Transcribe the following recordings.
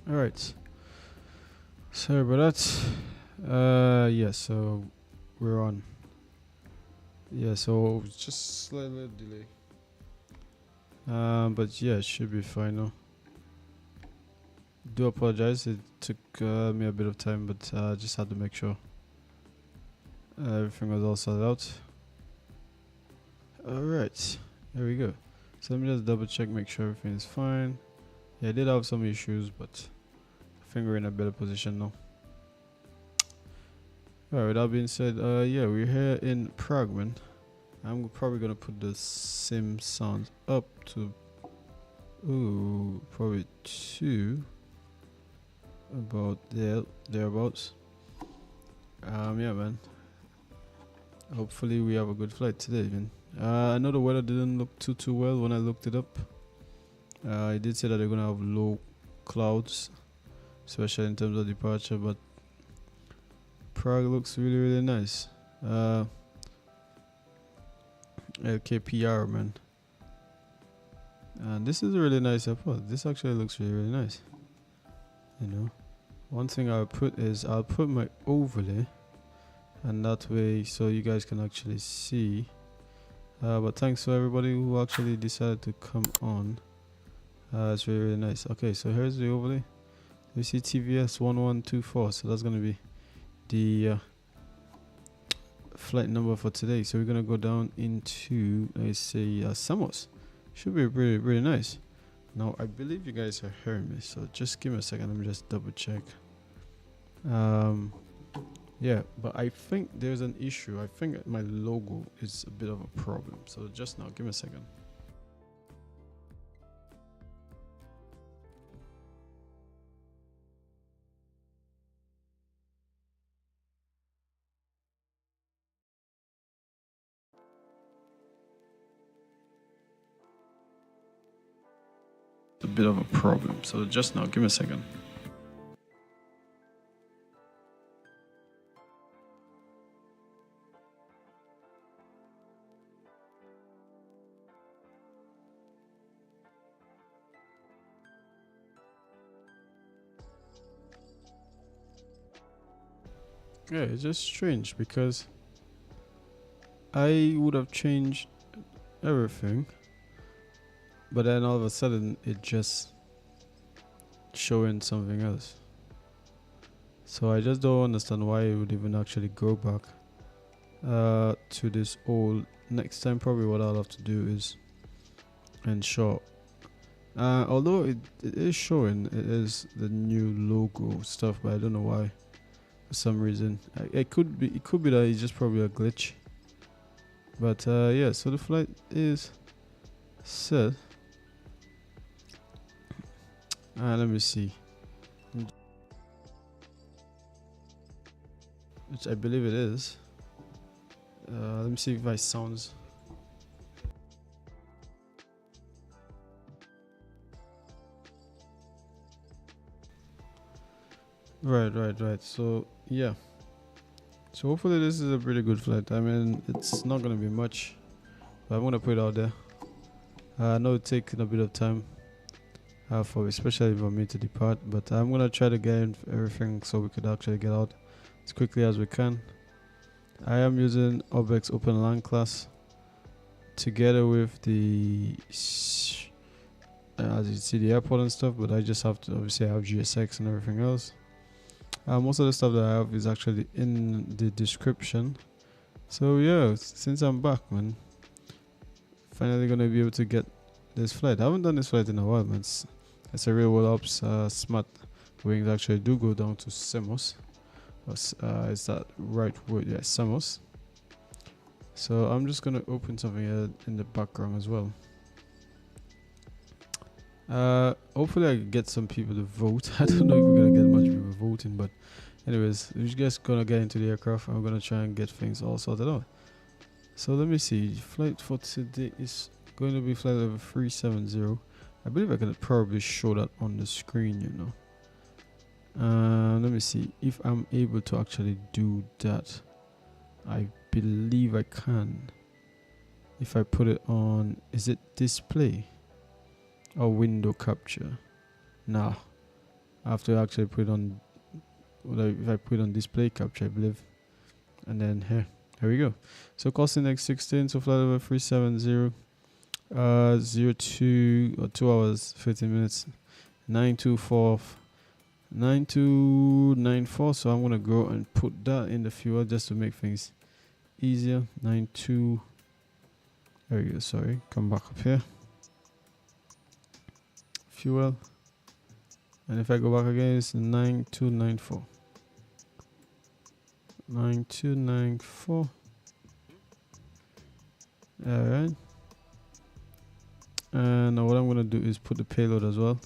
All right. Sorry about that. Yeah. So we're on. Yeah. So just slightly delay. But yeah, it should be fine now. Do apologize. It took me a bit of time, but just had to make sure everything was all sorted out. All right. There we go. So let me just double check, make sure everything is fine. Yeah, I did have some issues, but I think we're in a better position now. Alright, with that being said, yeah, we're here in Prague, man. I'm probably gonna put the sim sound up to probably 2, about thereabouts. Yeah, man. Hopefully we have a good flight today, man. I know the weather didn't look too well when I looked it up. I did say that they're gonna have low clouds, especially in terms of departure, but Prague looks really nice. LKPR, man. And this is a really nice airport. This actually looks really nice. You know, one thing I'll put is I'll put my overlay, and that way so you guys can actually see. But thanks to everybody who actually decided to come on. It's really nice. Okay, so here's the overlay. We see TVS 1124, so that's gonna be the flight number for today. So we're gonna go down into, let's say, Samos. Should be really nice. Now I believe you guys are hearing me, so just give me a second. Let me just double check. Yeah, but I think there's an issue. I think my logo is a bit of a problem. So just now, give me a second. A bit of a problem. So just now, give me a second. Yeah, it's just strange because I would have changed everything, but then all of a sudden it just showing something else. So I just don't understand why it would even actually go back to this old. Next time probably what I'll have to do is ensure, although it is showing, it is the new logo stuff, but I don't know why. For some reason it could be that it's just probably a glitch. But yeah, so the flight is set. Let me see, which I believe it is. Let me see if my sounds. Right. So yeah. So hopefully this is a pretty good flight. I mean, it's not gonna be much, but I'm gonna put it out there. I know it's taking a bit of time, especially for me to depart, but I'm gonna try to get everything so we could actually get out as quickly as we can. I am using Orbx openLC class together with the as you see the airport and stuff, but I just have to obviously have GSX and everything else. Most of the stuff that I have is actually in the description. So yeah, since I'm back, man, finally gonna be able to get this flight. I haven't done this flight in a while, man. It's a real world ops. Smartwings actually do go down to Samos. Is that right word? Yeah, Samos. So I'm just gonna open something here in the background as well. Hopefully I can get some people to vote. I don't know if we're gonna get much people voting, but anyways, we're just gonna get into the aircraft and we're gonna try and get things all sorted out. So let me see. Flight for today is going to be flight level 370. I believe I can probably show that on the screen, you know. Let me see if I'm able to actually do that. I believe I can. If I put it on, is it display or window capture? Nah, I have to actually put it on, if I put it on display capture, I believe, and then here we go. So cost index 16, so flight level 370, 02 or 2 hours 15 minutes, 9294. So I'm gonna go and put that in the fuel just to make things easier. 92. There we go. Sorry, come back up here. Fuel, and if I go back again, it's 9294. 9294. All right. And now what I'm gonna do is put the payload as well,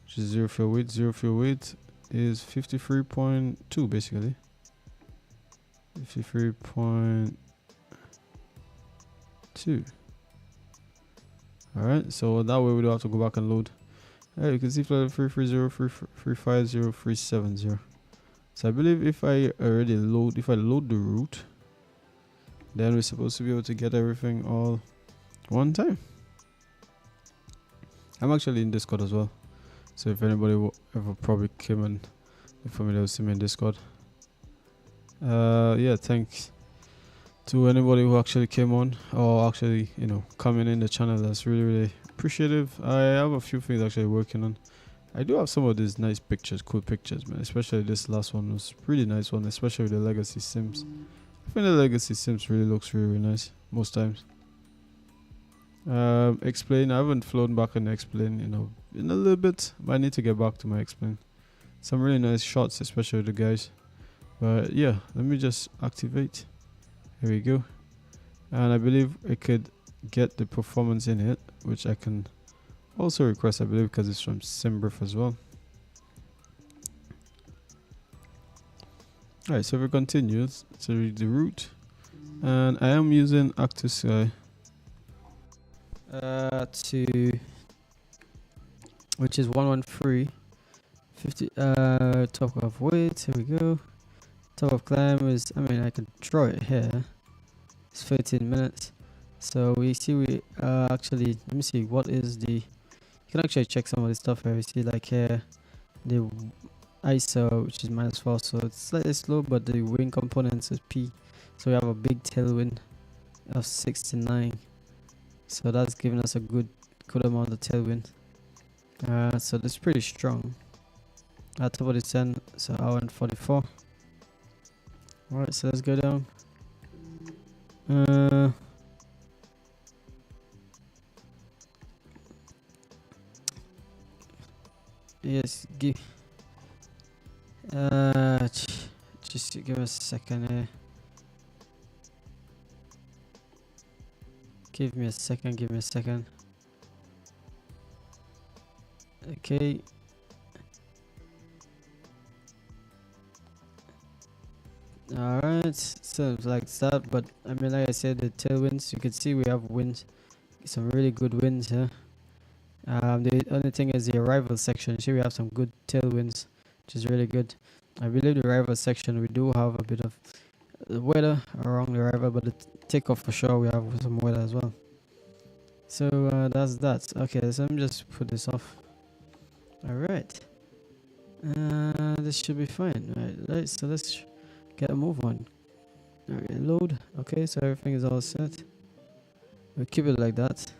which is 0 fuel weight. 0 fuel weight is 53.2 basically. 53.2. Alright, so that way we don't have to go back and load. Alright, you can see flight 330, 350, 370. So I believe if I load the route, then we're supposed to be able to get everything all one time. I'm actually in Discord as well, so if anybody ever probably came and for me, they'll see me in Discord. Yeah, thanks to anybody who actually came on, or actually, you know, coming in the channel. That's really appreciative. I have a few things actually working on. I do have some of these nice pictures, cool pictures, man. Especially this last one was pretty nice one, especially with the legacy sims. I think the legacy sims really looks really nice most times. Explain. I haven't flown back and explain, you know, in a little bit, but I need to get back to my explain. Some really nice shots, especially with the guys. But yeah, let me just activate. Here we go. And I believe I could get the performance in it, which I can also request, I believe, because it's from SimBrief as well. Alright, so if we continue to read the route, and I am using Active Sky which is 113 50 top of weight. Here we go. Top of climb is, I mean, I can draw it here. It's 13 minutes. So we see we actually, let me see what is the, you can actually check some of the stuff here. We see like here the ISO, which is -4, so it's slightly slow, but the wing components is P. So we have a big tailwind of 69. So that's giving us a good amount of tailwind. So that's pretty strong. At top of the 10, so hour and 44. Alright, so let's go down. Yes, just give us a second here. Give me a second. Okay. Alright, so like that, but I mean, like I said, the tailwinds, you can see we have winds, some really good winds here. The only thing is the arrival section. See, we have some good tailwinds, which is really good. I believe the arrival section, we do have a bit of weather around the arrival, but the takeoff for sure, we have some weather as well. So that's that. Okay, so let me just put this off. Alright. This should be fine. Right, so let's get a move on. Alright, load. Okay, so everything is all set. We'll keep it like that.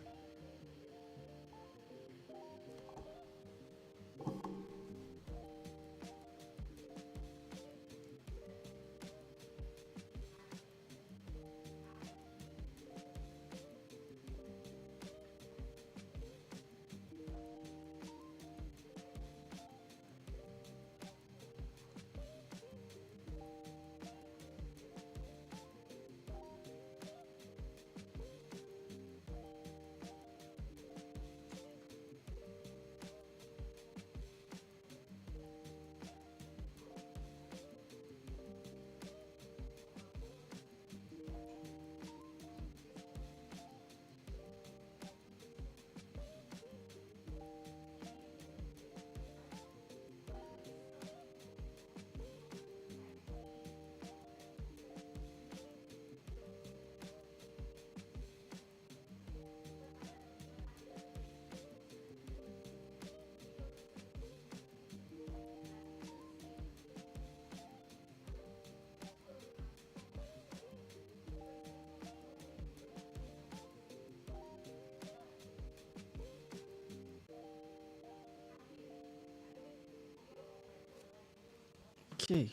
Okay.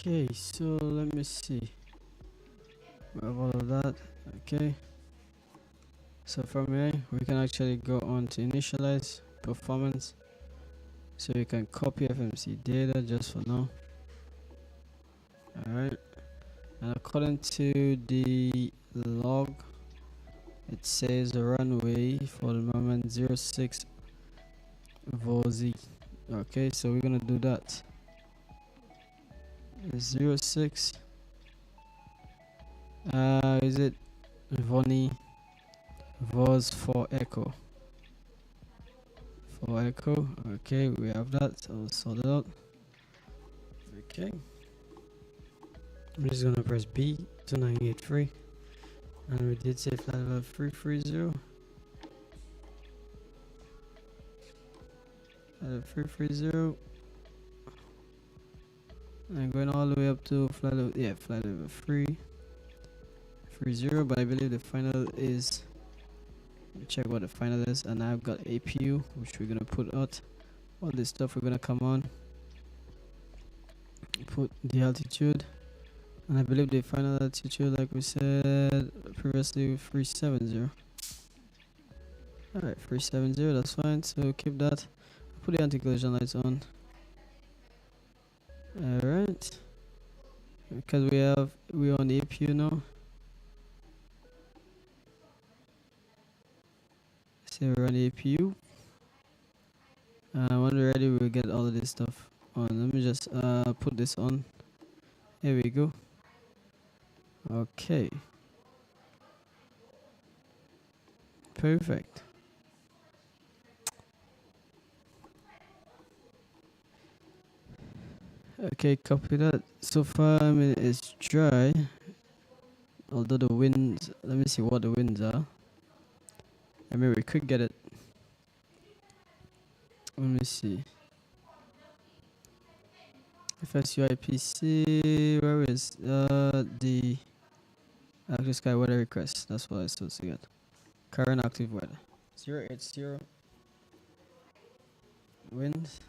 Okay, so let me see. We have all of that. Okay. So from here, we can actually go on to initialize performance. So you can copy FMC data just for now. Alright. And according to the log, it says the runway for the moment 06 Vozi. Okay, so we're gonna do that. 06. Is it Voni Voz for Echo? For Echo. Okay, we have that. So we'll sort it out. Okay. I'm just gonna press B 2983. And we did say flight level 330. 330. And going all the way up to flight level, yeah, flight level 330. But I believe the final is, check what the final is. And I've got APU, which we're gonna put out. All this stuff we're gonna come on. Put the altitude. And I believe the final altitude, like we said previously, 370. Alright, 370, that's fine. So keep that. Put the anti-collision lights on. Alright. Because we're on the APU now. So we're on the APU. When we're ready, we'll get all of this stuff on. Let me just put this on. Here we go. Okay. Perfect. Okay, copy that. So far, I mean, it's dry. Although the winds, let me see what the winds are. I mean, we could get it. Let me see. FSUIPC, where is the active sky weather request? That's what I supposed to get. Current active weather 080 winds.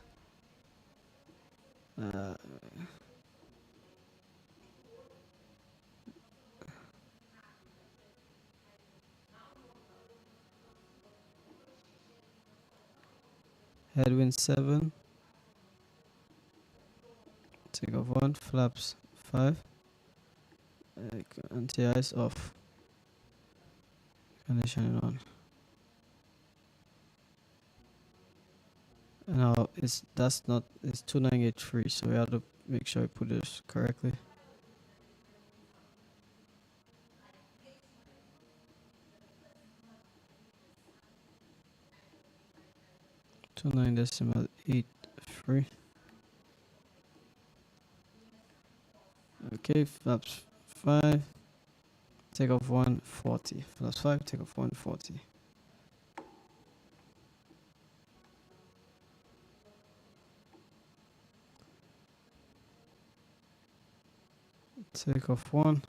Headwind 7. Take off 1. Flaps 5. Anti-ice off. Conditioning on. Now it's 2983, so we have to make sure I put this correctly. Two 9.83. Okay, flaps 5. Take off 140. Flaps 5. Take off 140. Takeoff 1,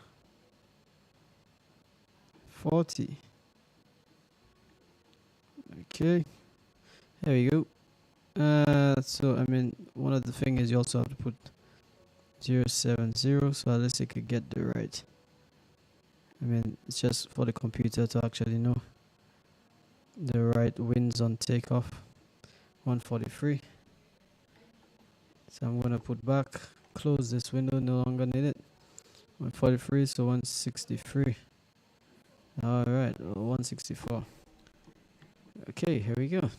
40. Okay, there we go. So I mean, one of the things is you also have to put 070, so at least you could get the right. I mean, it's just for the computer to actually know the right winds on takeoff. 143. So I'm gonna put back, close this window, no longer need it. 143, so 163. Alright, 164. Okay, here we go.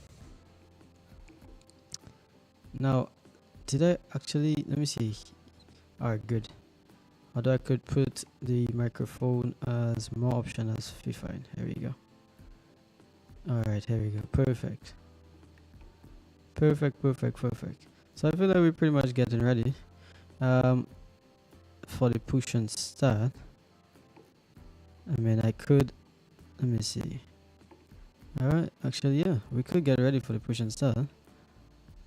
Now, did I actually, let me see. Alright, good. Although I could put the microphone as more option as fine. Here we go. Alright, here we go. Perfect. Perfect. So I feel like we're pretty much getting ready for the push and start. I mean, I could, let me see. Alright, actually, yeah, we could get ready for the push and start.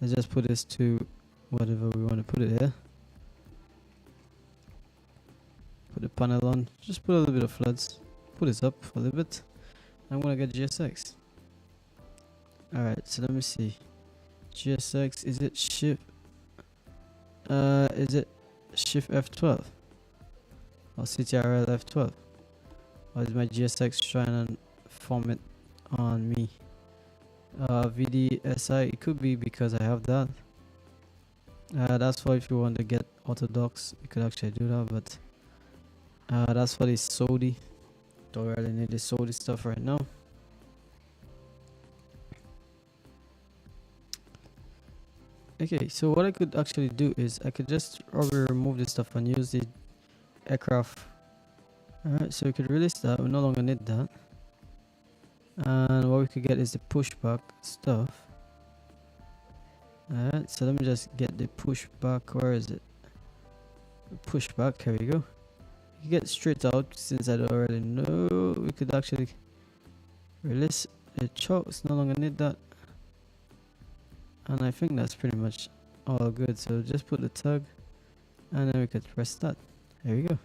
Let's just put this to whatever we want to put it here. Put the panel on, just put a little bit of floods. Put this up for a little bit. I'm gonna get GSX. Alright, so let me see. GSX, is it shift F12 or CTRL F12, or is my GSX trying to form it on me? VDSI, it could be because I have that. That's for if you want to get orthodox, you could actually do that, but that's for the SODI. Don't really need the SODI stuff right now. Okay, so what I could actually do is I could just probably remove this stuff and use the aircraft. Alright, so we could release that, we no longer need that. And what we could get is the pushback stuff. Alright, so let me just get the pushback. Where is it? Pushback, here we go. You can get straight out since I don't already know. We could actually release the chokes, no longer need that. And I think that's pretty much all good. So just put the tug and then we could press start. There we go.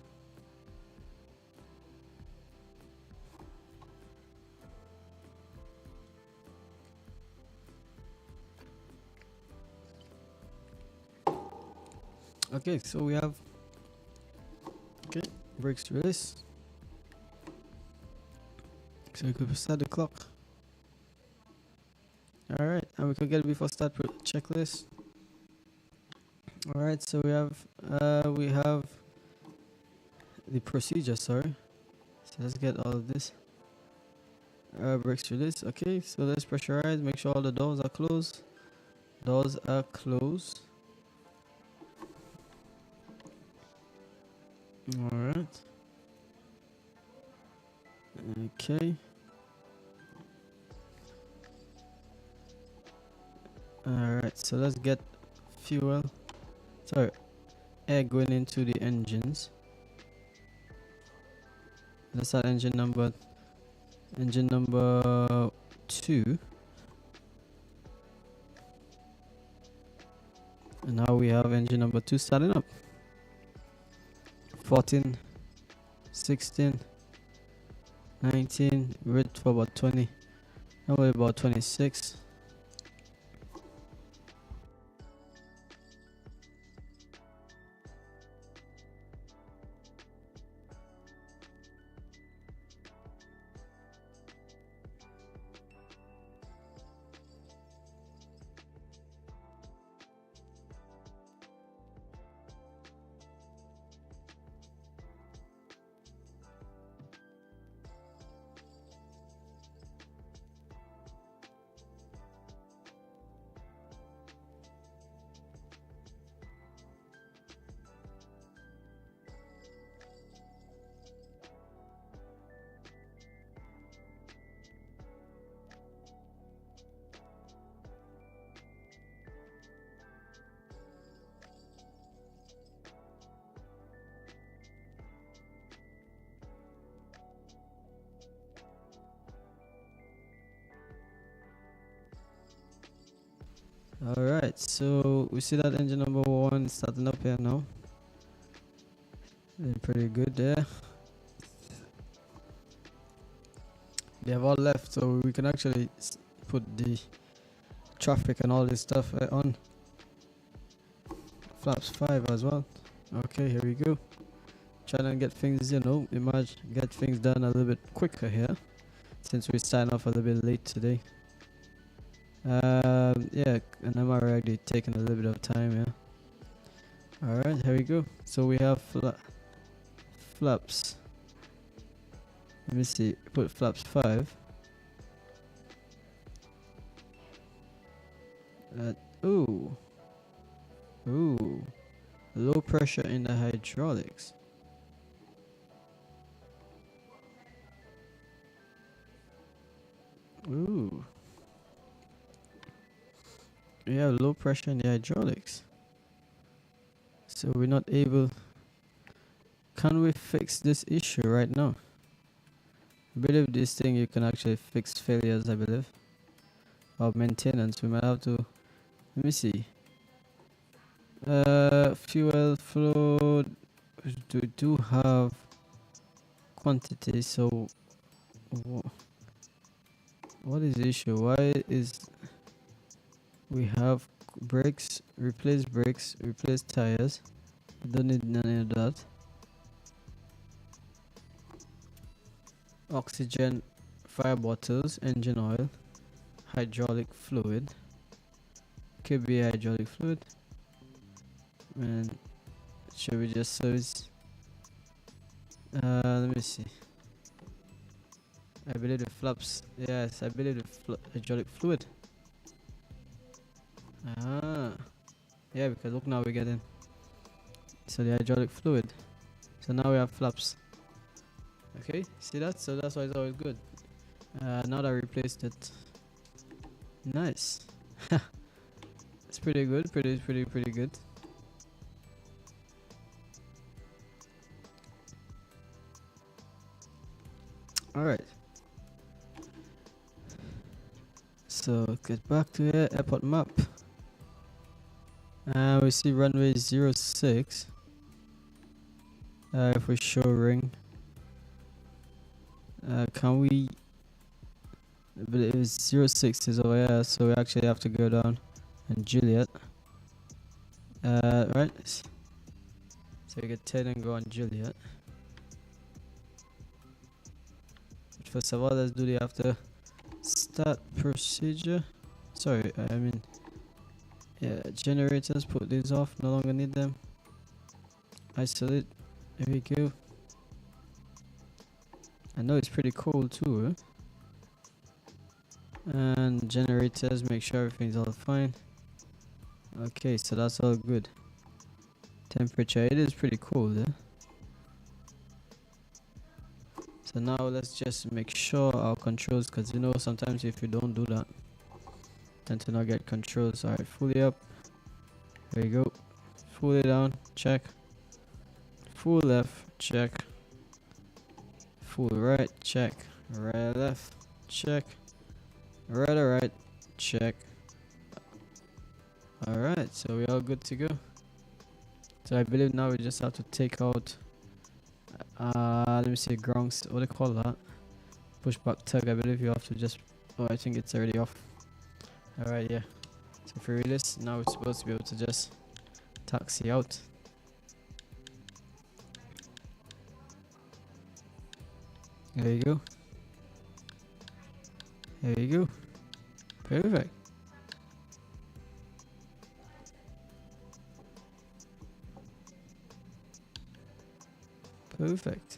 Okay, so we have brakes release. So we could start the clock. Alright, and we could get it before start checklist. Alright, so we have the procedure, sorry. So let's get all of this. Brakes release. Okay, so let's pressurize, make sure all the doors are closed. Doors are closed. Alright. Okay. Alright, so let's get fuel. Sorry, air going into the engines. Let's start engine number 2. And now we have engine number 2 starting up. 14, 16, 19, we're for about 20, probably about 26. Alright, so we see that engine number 1 is starting up here now. Pretty good there. They have all left, so we can actually put the traffic and all this stuff on flaps 5 as well. Okay, here we go. Trying to get things, get things done a little bit quicker here, since we signed off a little bit late today. Yeah, and I'm already taking a little bit of time, yeah. Alright, here we go. So we have flaps. Let me see, put flaps 5. Ooh, low pressure in the hydraulics. Ooh, we have low pressure in the hydraulics, so we're not able. Can we fix this issue right now? I believe this thing you can actually fix failures, I believe, or maintenance. We might have to, let me see. Fuel flow, we do have quantity, so what is the issue? Why is we have brakes, replace tires? Don't need none of that. Oxygen, fire bottles, engine oil, hydraulic fluid, KBA hydraulic fluid. And should we just service? Let me see. I believe the flaps. Yes, I believe the hydraulic fluid. Yeah, because look, now we're getting. So the hydraulic fluid. So now we have flaps. Okay, see that? So that's why it's always good. Now that I replaced it. Nice. It's pretty good. Pretty good. Alright. So get back to the airport map. We see runway 06. If we show ring, can we? I believe it's 06 is over here, so we actually have to go down and Juliet. Right. So we get 10 and go on Juliet. But first of all, let's do the after start procedure. Sorry, I mean, yeah, generators. Put these off. No longer need them. Isolate. There we go. I know it's pretty cold too, eh? And generators, make sure everything's all fine. Okay, so that's all good. Temperature, it is pretty cold, eh? So now let's just make sure our controls, because sometimes if you don't do that, tend to not get controls. Alright, fully up. There you go. Fully down, check. Full left, check. Full right, check. Right left, check. Right, check. Alright, so we're all good to go. So I believe now we just have to take out let me see, grounds, what do they call that? Push back tug. I believe you have to just, oh, I think it's already off. Alright, yeah. So if we release, now we're supposed to be able to just taxi out. There you go. There you go. Perfect. Perfect.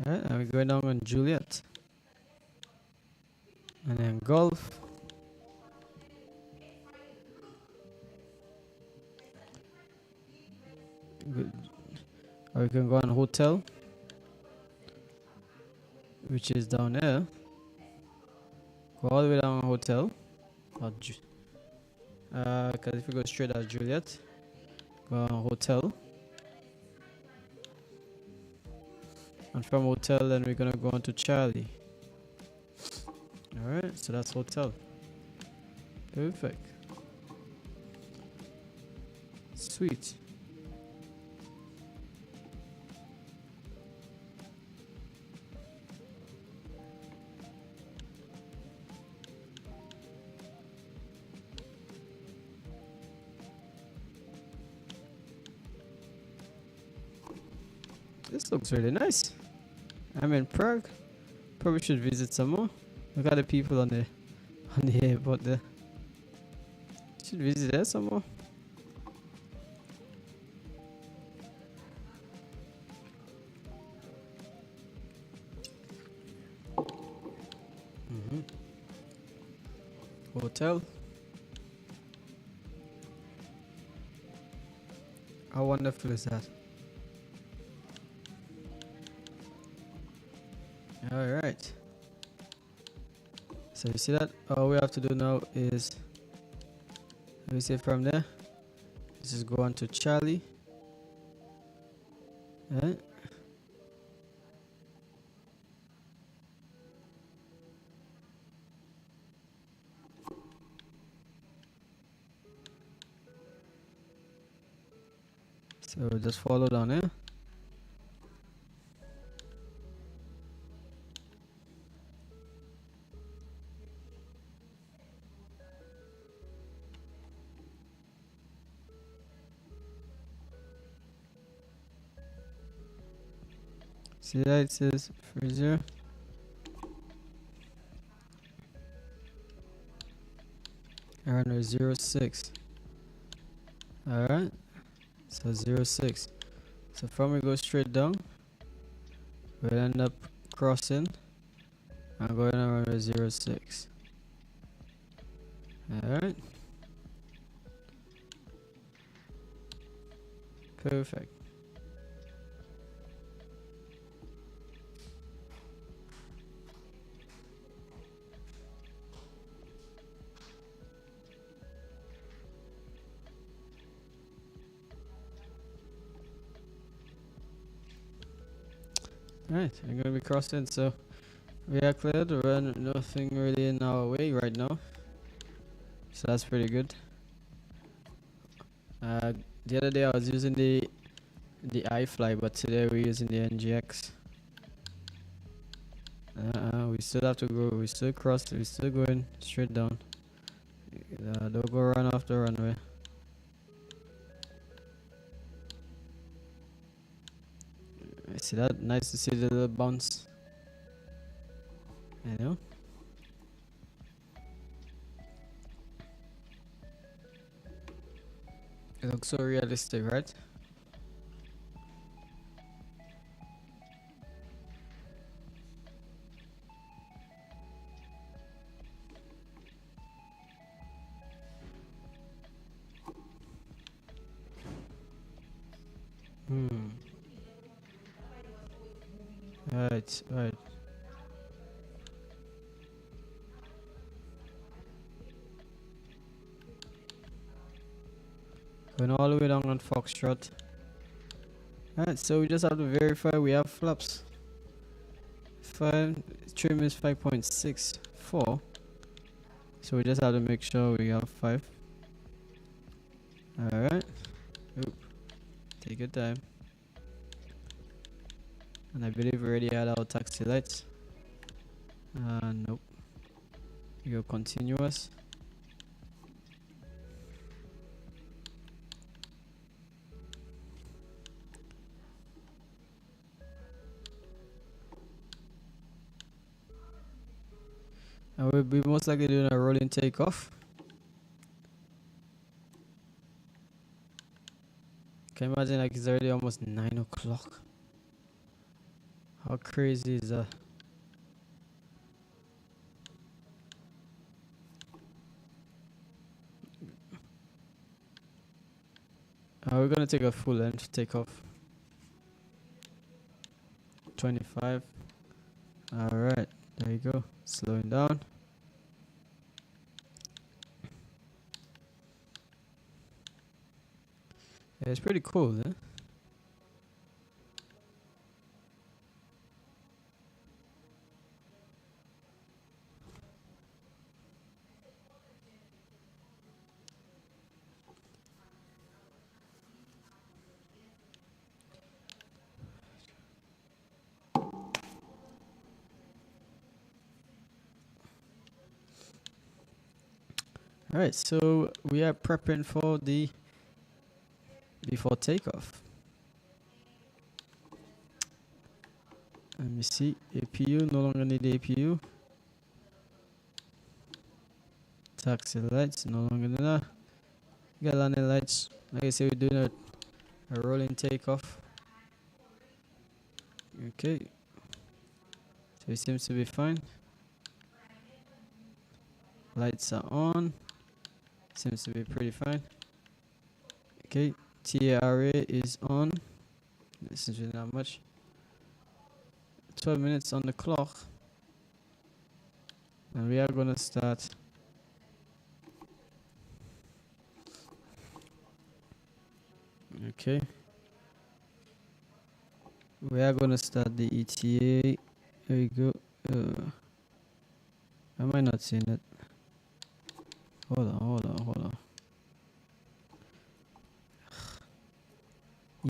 Alright, now we're going down on Juliet. And then Golf. Good. Or we can go on Hotel, which is down there. Go all the way down on Hotel. Because if we go straight at Juliet, go on Hotel. And from Hotel, then we're gonna go on to Charlie. Alright, so that's Hotel. Perfect. Sweet. This looks really nice. I'm in Prague. Probably should visit some more. Look at the people on the airport there. Should visit there some more. Hotel. How wonderful is that? Alright. So you see that? All we have to do now is, let me say from there, just go on to Charlie. Right? So just follow down here. See that it says freezer. Around 06. Alright. So 06. So from we go straight down, we'll end up crossing and going around 06. Alright. Perfect. Alright, I'm gonna be crossing, so we are cleared. We're nothing really in our way right now, so that's pretty good. The other day I was using the iFly, but today we're using the NGX. We still have to go. We still crossed. We still going straight down. Don't go run off the runway. I see that. Nice to see the little bounce. I know. It looks so realistic, right? Right, right. Going all the way down on Foxtrot. Alright, so we just have to verify we have flaps. Trim is 5.64. So we just have to make sure we have 5. Alright. Oop. Take your time. And I believe we already had our taxi lights. Nope. We go continuous. And we'll be most likely doing a rolling takeoff. Can you imagine, like, it's already almost 9 o'clock? How crazy is that? We're gonna take a full length takeoff. 25. Alright, there you go. Slowing down. Yeah, it's pretty cool, eh? Alright, so we are prepping for the before takeoff. Let me see, APU, no longer need APU. Taxi lights, no longer need that. Got landing lights. Like I said, we're doing a rolling takeoff. Okay. So it seems to be fine. Lights are on. Seems to be pretty fine. Okay. TARA is on. This is really not much. 12 minutes on the clock. And we are gonna start. Okay. We are gonna start the ETA. There we go. Am I not seeing it? Hold on.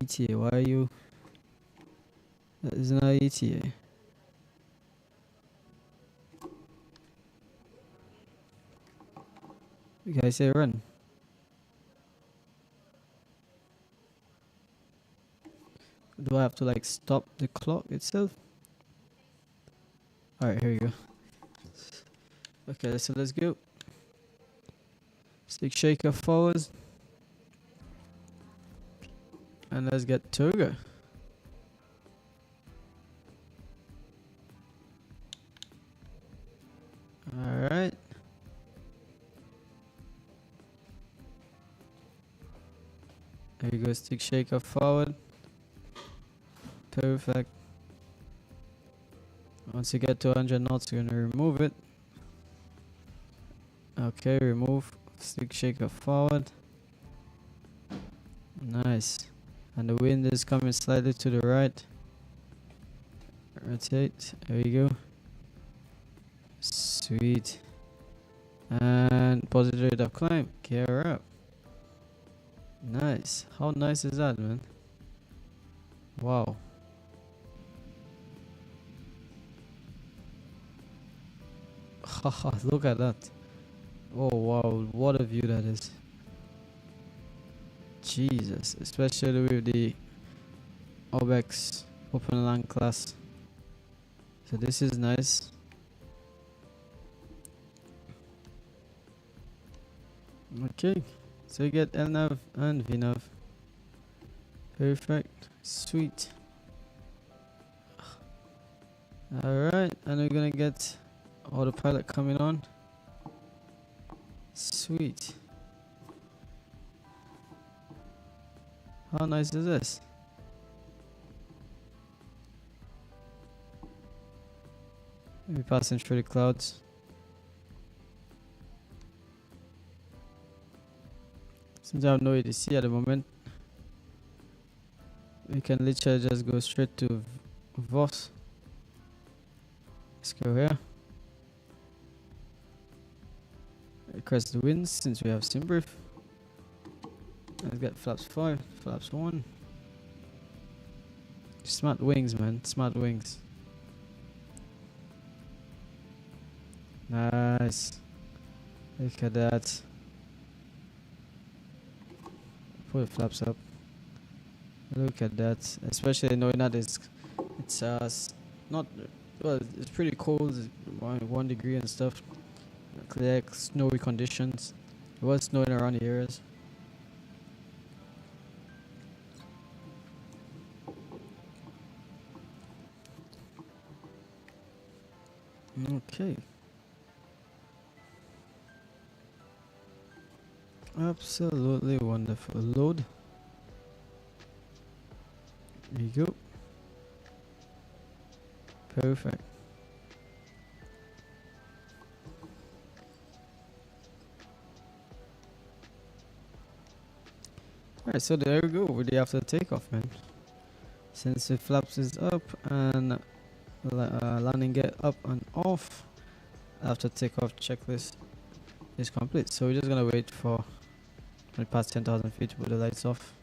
ETA, why are you? That is not ETA. You guys say run. Do I have to like stop the clock itself? Alright, here you go. Okay, so let's go. Stick shaker forward. And let's get Toga. Alright. There you go, stick shaker forward. Perfect. Once you get to 100 knots, you're gonna remove it. Okay, remove. Stick shaker forward. Nice. And the wind is coming slightly to the right. Rotate. There you go. Sweet. And positive rate of climb. Gear up. Nice. How nice is that, man? Wow. Haha, look at that. Oh wow, what a view that is. Jesus, especially with the Orbx openLC class. So this is nice. Okay, so you get LNAV and VNAV. Perfect, sweet. Alright, and we're gonna get autopilot coming on. Sweet. How nice is this? We're passing through the clouds. Since I have no ADC at the moment, we can literally just go straight to VOS. Let's go here. Request the winds since we have sim brief. Let's get flaps 5, flaps 1. Smartwings, man, Smartwings. Nice. Look at that. Put the flaps up. Look at that. Especially knowing that it's not, well, it's pretty cold, 1 degree and stuff. Clear, snowy conditions. It was snowing around the areas. Okay. Absolutely wonderful. Load. There you go. Perfect. Alright, so there we go with the after takeoff, man. Since the flaps is up and landing gear up and off, after takeoff checklist is complete. So we're just gonna wait for when it past 10,000 feet to put the lights off.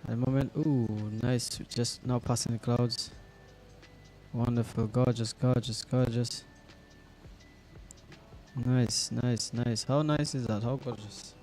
At the moment, ooh, nice. Just now passing the clouds. Wonderful, gorgeous, gorgeous, gorgeous. Nice, nice, nice. How nice is that? How gorgeous.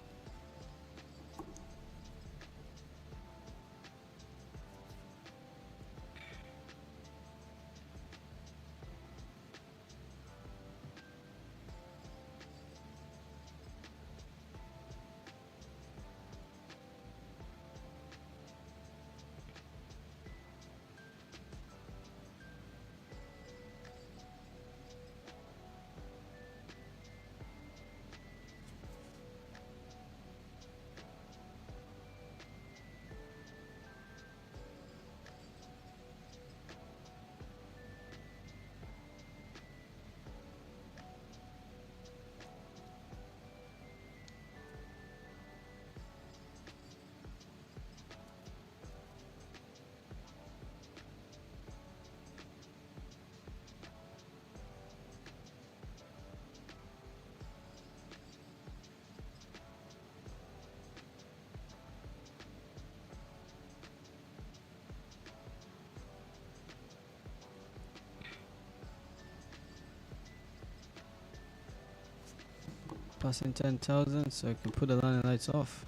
Passing 10,000, so I can put the landing lights off.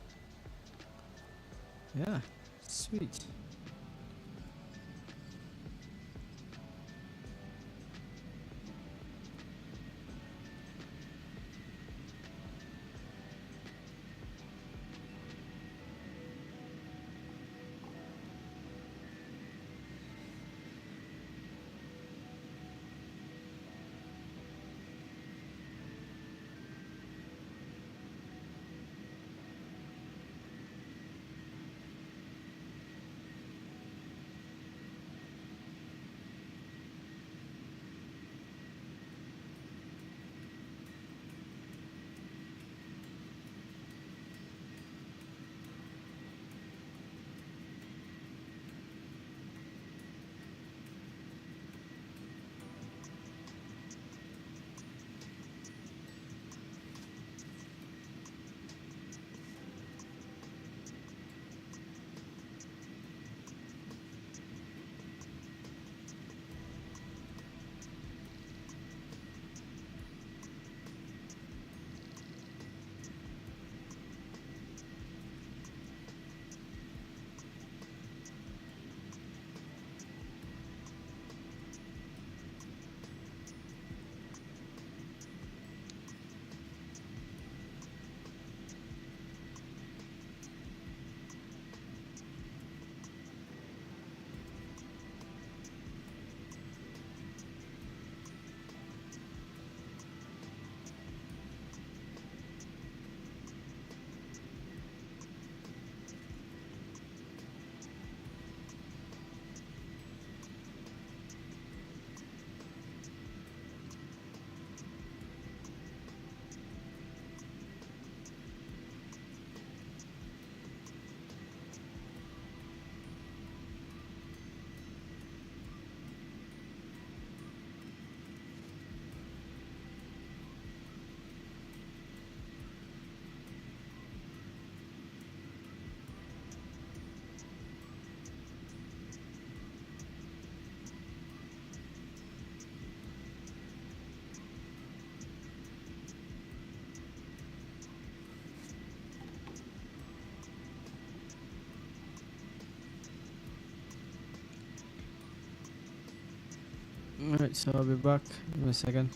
Yeah, sweet. Alright, so I'll be back in a second.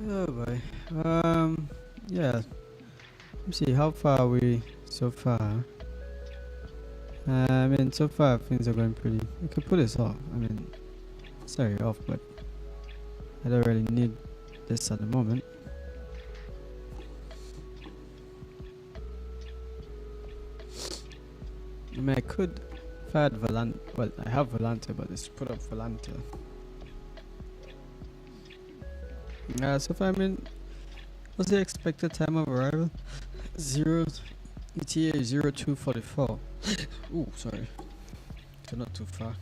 Oh boy. Yeah. Let me see how far are we so far. I mean, so far things are going pretty. I could put this off. I mean, sorry, off, but I don't really need this at the moment. I mean, I could, if I had Volante, well, I have Volante, but let's put up Volante. So far, I mean, what's the expected time of arrival? ETA 0244. Ooh, sorry. So not too far.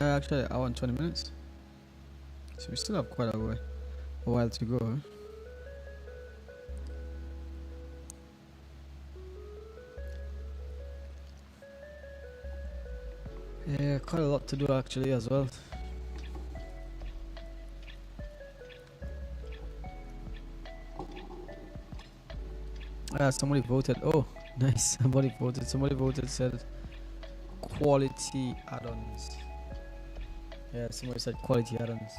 Actually, an hour and 20 minutes. So we still have quite a while to go. Yeah, quite a lot to do actually as well. Somebody voted. Oh, nice. Somebody voted, said quality add-ons. Yeah, somebody said quality add-ons.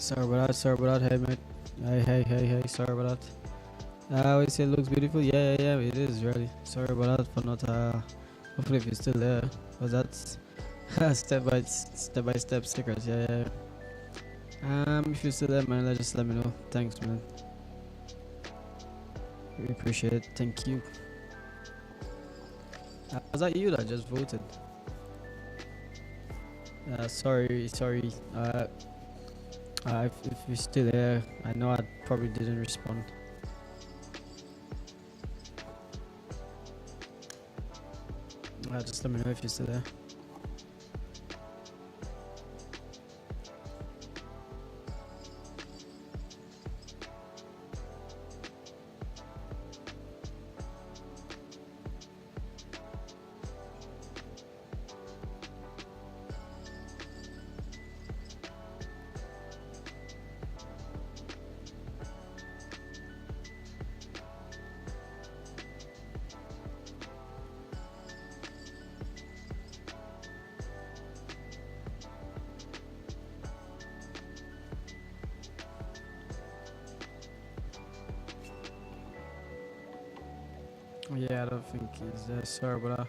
Sorry about that. Sorry about that. Hey, mate. Hey. Sorry about that. I always say it looks beautiful. Yeah. It is really. Sorry about that for not. Hopefully, if you're still there, because that's step by step secrets. Yeah. If you're still there, man, just let me know. Thanks, man. Really appreciate it. Thank you. Was that you that just voted? Sorry. If you're still there, I know I probably didn't respond. Just let me know if you're still there. Yeah, I don't think he's there. Sorry about that.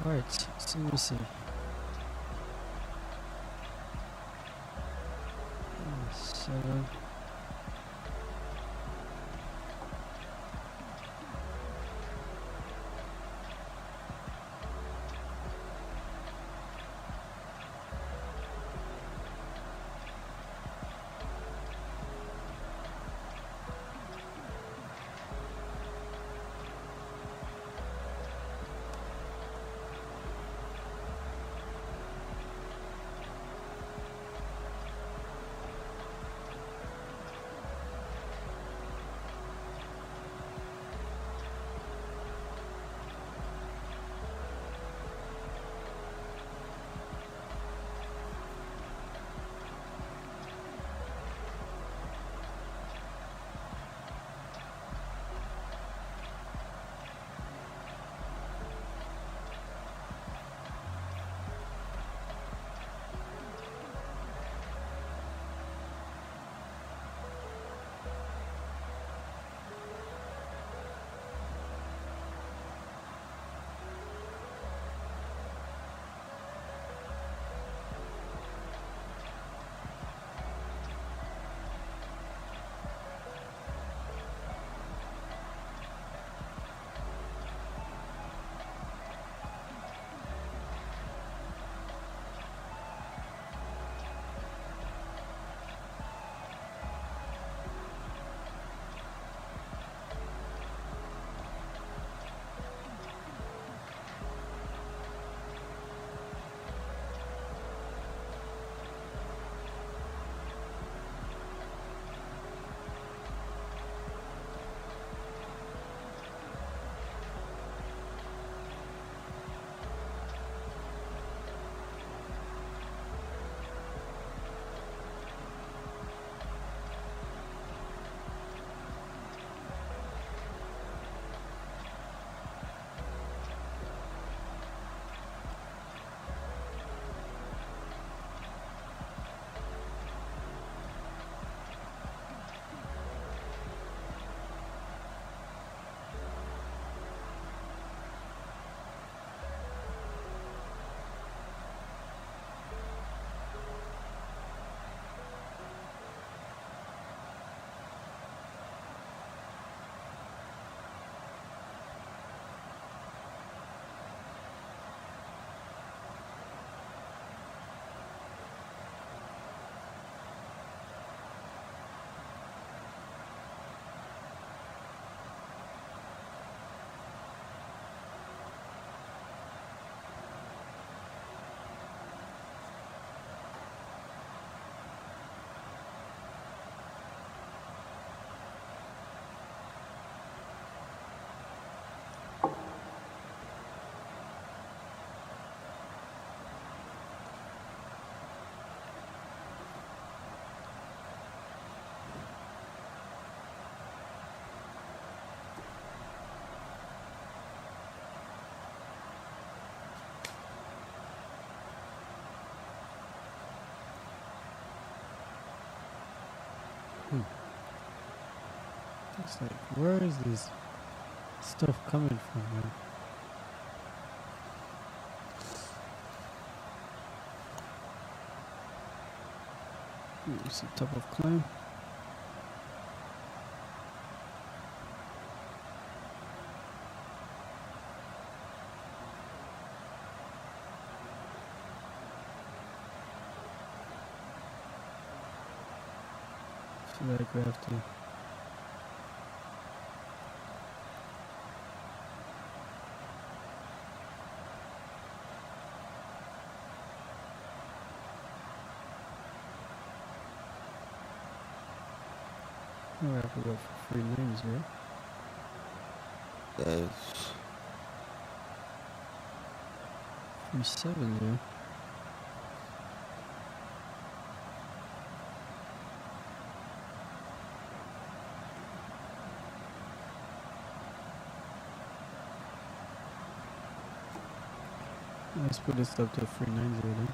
Alright, so let me see. 7. It's like, where is this stuff coming from, man? It's the top of climb. I feel like we have to we have to go for 3 lanes here. That's 3-7 here. Let's put this up to 390 then.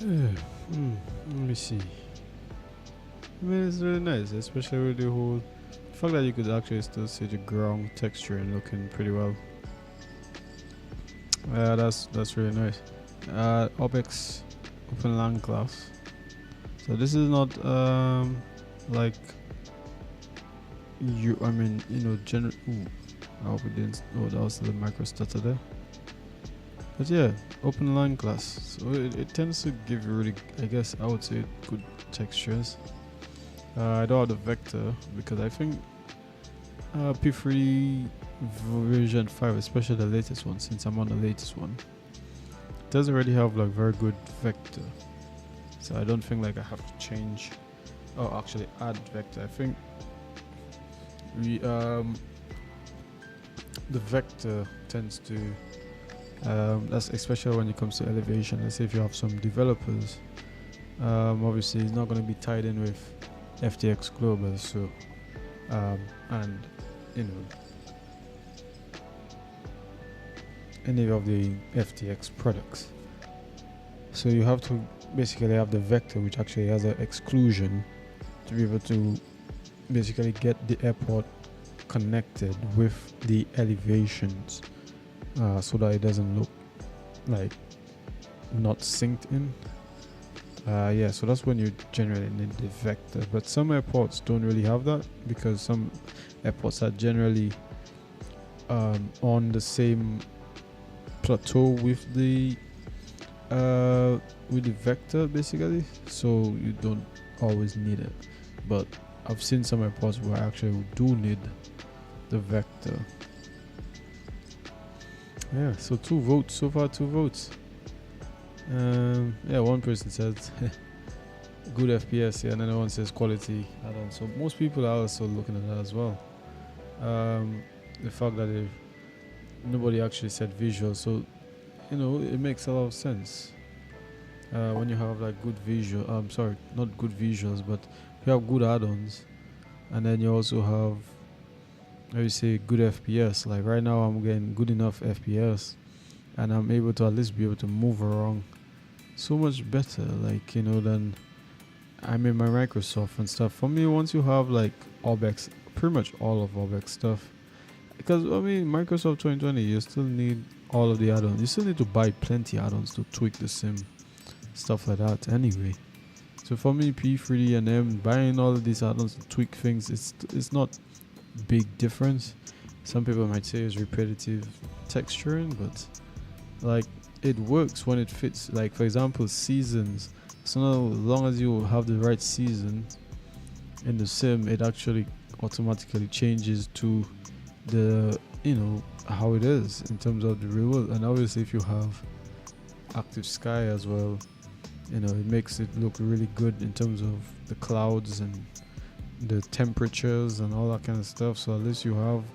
Let me see. I mean, it's really nice, especially with the whole fact that you could actually still see the ground texture and looking pretty well. That's really nice. Orbx OpenLAN class. So this is not like you. I mean, you know, general. I hope it didn't. Oh, that was the microstutter there. But yeah, OpenLAN class. So it tends to give you really, I guess I would say, good textures. I don't have the vector because I think P3 version 5, especially the latest one, since I'm on the latest one, doesn't really have like very good vector. So I don't think like I have to change or actually add vector. I think we the vector tends to that's especially when it comes to elevation. Let's say if you have some developers, obviously it's not going to be tied in with FTX Global, so and you know any of the FTX products. So you have to basically have the vector, which actually has an exclusion to be able to basically get the airport connected with the elevations, so that it doesn't look like not synced in. Yeah, so that's when you generally need the vector, but some airports don't really have that because some airports are generally on the same plateau with the vector basically, so you don't always need it. But I've seen some airports where actually we do need the vector. Yeah, so 2 votes so far, 2 votes. Yeah, one person says good FPS, yeah, and another one says quality add-on. So most people are also looking at that as well. The fact that nobody actually said visual, so you know it makes a lot of sense. When you have like good visual, sorry, not good visuals, but you have good add-ons, and then you also have, how you say, good FPS. Like right now, I'm getting good enough FPS, and I'm able to at least be able to move around so much better, like, you know, than I'm in my Microsoft and stuff. For me, once you have like Orbx, pretty much all of Orbx stuff, because I mean Microsoft 2020, you still need all of the add-ons. You still need to buy plenty add-ons to tweak the sim, stuff like that anyway. So for me, P3 and M buying all of these add-ons to tweak things, it's not big difference. Some people might say it's repetitive texturing, but like it works when it fits. Like for example, seasons. So now, as long as you have the right season in the sim, it actually automatically changes to the, you know, how it is in terms of the real world. And obviously if you have active sky as well, you know, it makes it look really good in terms of the clouds and the temperatures and all that kind of stuff. So at least you have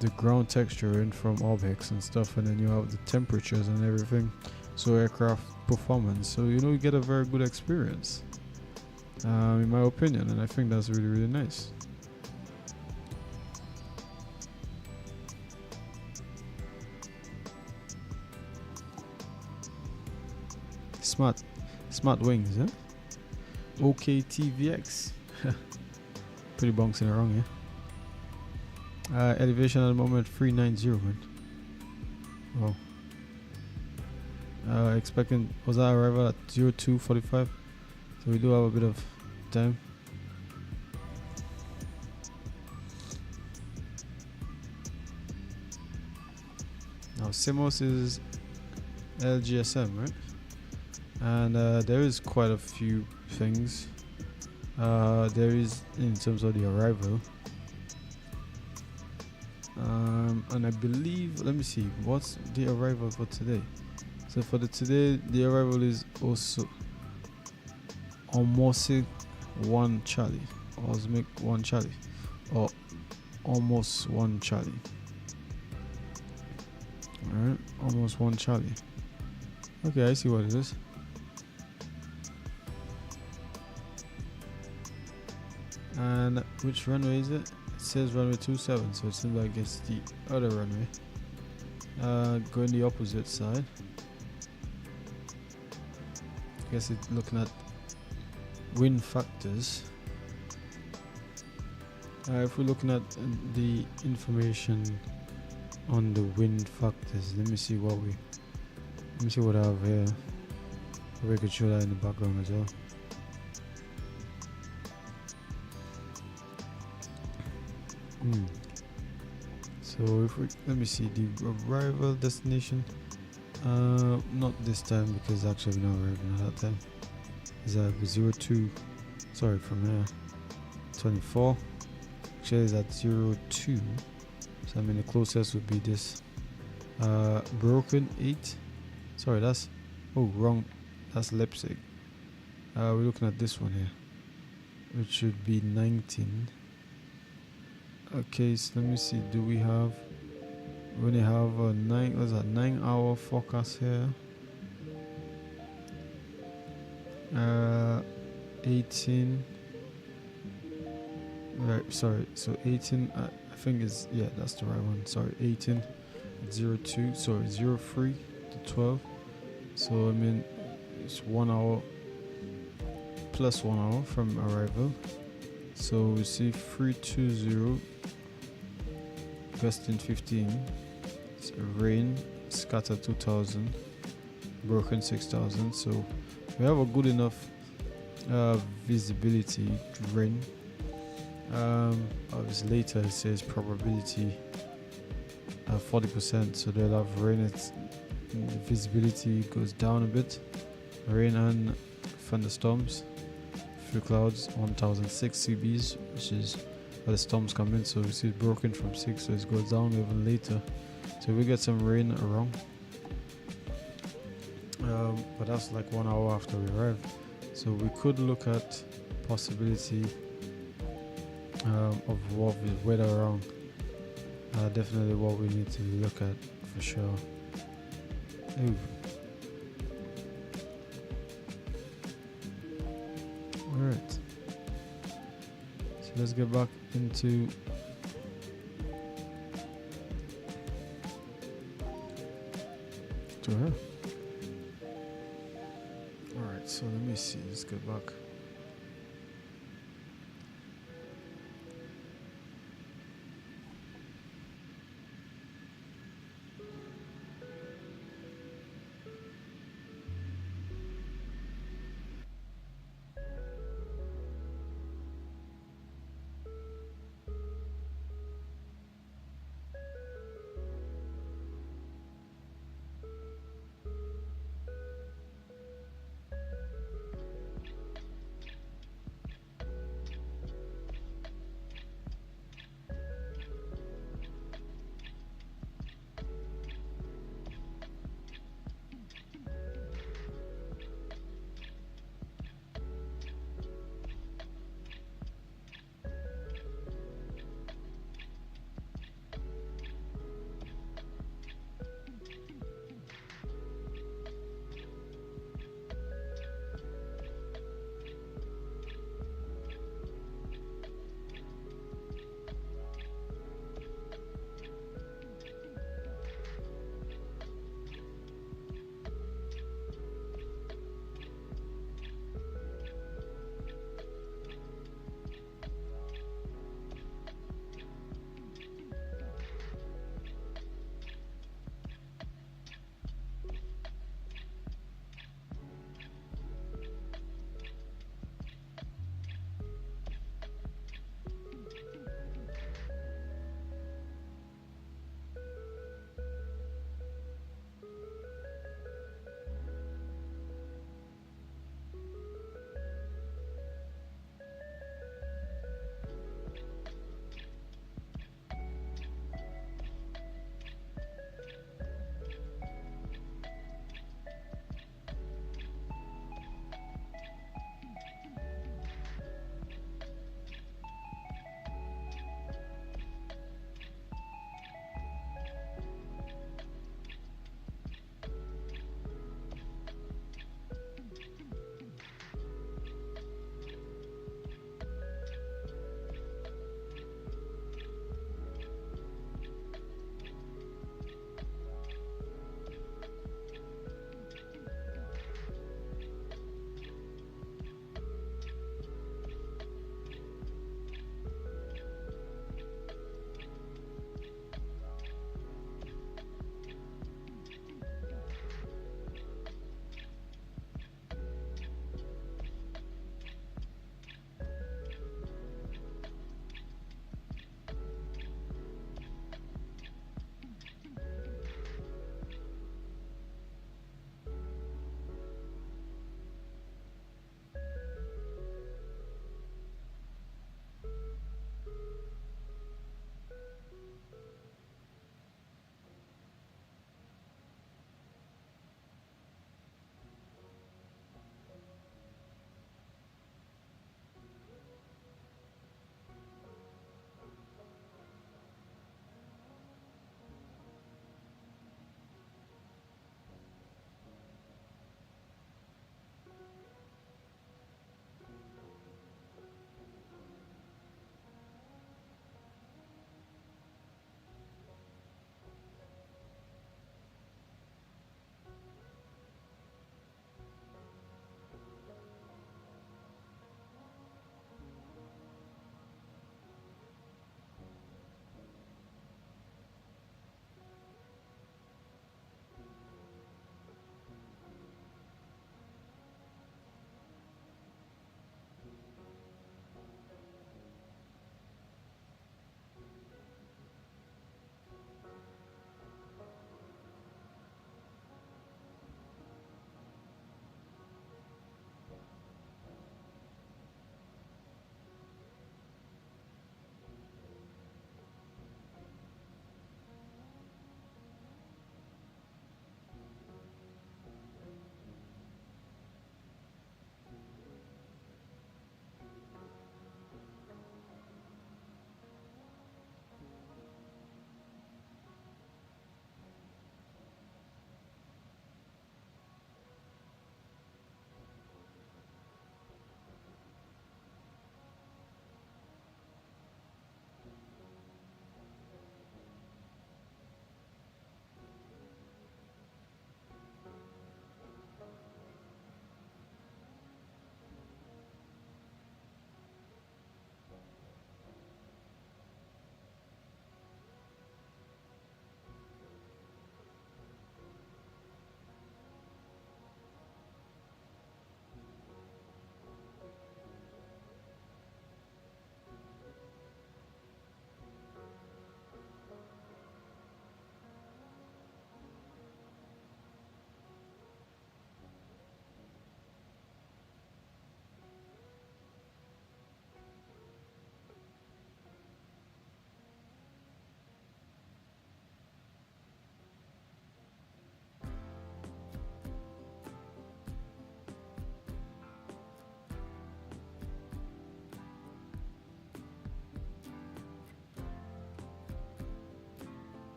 the ground texture in from Orbx and stuff, and then you have the temperatures and everything, so aircraft performance, so you know you get a very good experience, in my opinion, and I think that's really, really nice. Smartwings, huh? OKTVX. Pretty bouncing around, yeah. Elevation at the moment 390, man. Wow. Expecting, was that arrival at 0245? So we do have a bit of time. Now Samos is LGSM, right? And there is quite a few things. There is in terms of the arrival. And I believe, let me see, what's the arrival for today? So for today, the arrival is also almost 1 Charlie, Osmic 1 Charlie, or almost 1 Charlie. Alright, almost 1 Charlie. Okay, I see what it is. And which runway is it? It says runway 27, so it seems like it's the other runway. Going the opposite side. guess it's looking at wind factors. If we're looking at the information on the wind factors, let me see what I have here. We could show that in the background as well. So if we let me see the arrival destination. Not this time, because actually we're not arriving at that time. Is that 02? Sorry, from here 24. Actually, is at 02. So I mean the closest would be this. Broken 8. Sorry, that's wrong. That's Leipzig. We're looking at this one here, which should be 19. Okay, so let me see. Do we have? We only have a 9-hour forecast here. 18. Right, sorry. So 18. I think is that's the right one. Sorry, 18. 02. Sorry, 03 to 12. So I mean, it's 1 hour plus 1 hour from arrival. So we see 320. Gusting 15. Rain scattered 2000, broken 6000. So we have a good enough visibility rain. Obviously later it says probability 40%, so they'll have rain. The visibility goes down a bit. Rain and thunderstorms, few clouds, 1006 CBs, which is where the storms come in. So we see it broken from 6, so it goes down even later. So we get some rain around, but that's like 1 hour after we arrive. So we could look at possibility of what we weather around. Definitely what we need to look at for sure. Ooh. Alright, so let's get back into her. Alright, so let me see, let's get back.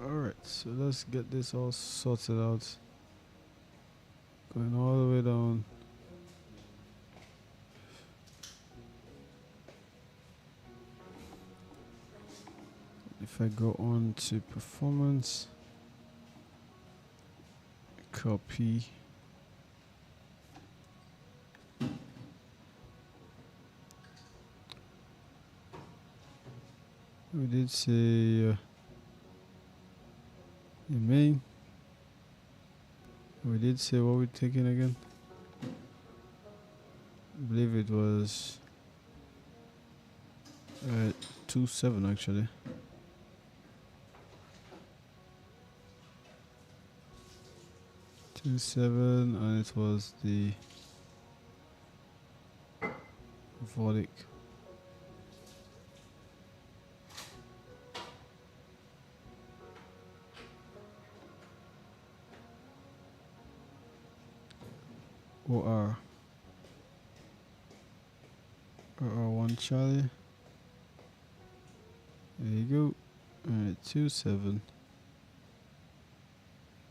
Alright, so let's get this all sorted out. Going all the way down. If I go on to performance, copy, we did say in main, we did say what we're taking again. I believe it was 2.7 actually. And it was the Vodic. OR1 Charlie. There you go. Alright, 2.7.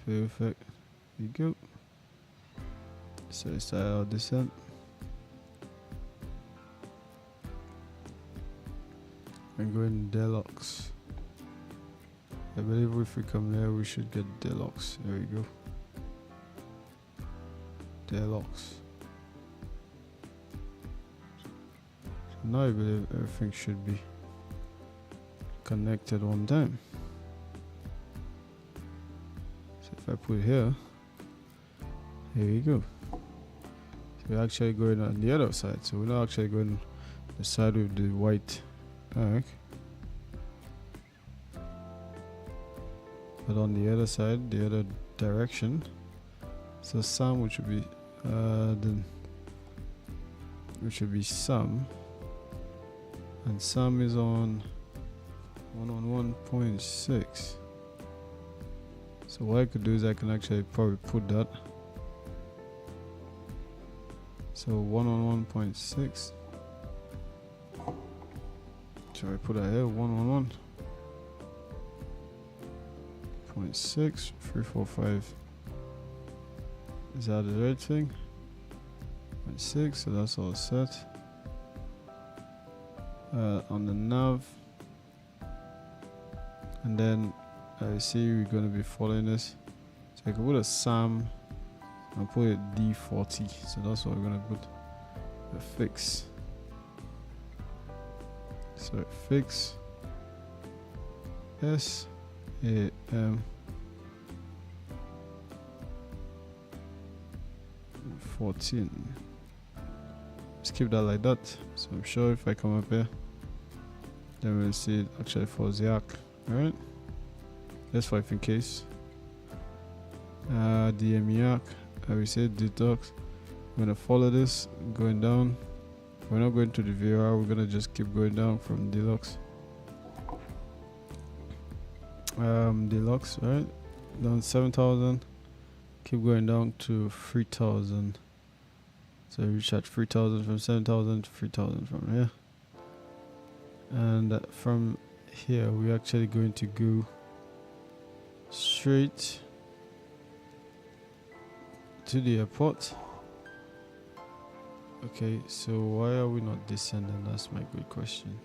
Perfect. There you go. So let's start our descent. And go in Deluxe. I believe if we come there, we should get Deluxe. There we go. Deluxe. So now I believe everything should be connected on time. So if I put here we go. So we're actually going on the other side. So we're not actually going the side with the white arc, but on the other side, the other direction. So Sam, which would be Sam, and Sam is on 1.6. So what I could do is I can actually probably put that. So 1.6. So I put that here, 1.6, 345. Is that the right thing? 0.6, so that's all set. On the nav, and then I see we're going to be following this. So I can put a SAM and put it D40. So that's what we're going to put. A fix. So fix SAM 14. Let's keep that like that. So I'm sure if I come up here, then we'll see it actually for the arc. Alright, let's 5 in case. DME arc, I will say detox. I'm gonna follow this going down. We're not going to the VR, we're gonna just keep going down from deluxe. Deluxe, right? Down 7,000. Keep going down to 3,000. So we reach at 3,000 from 7,000 to 3,000 from here. And from here, we're actually going to go straight to the airport. Okay, so why are we not descending? That's my good question.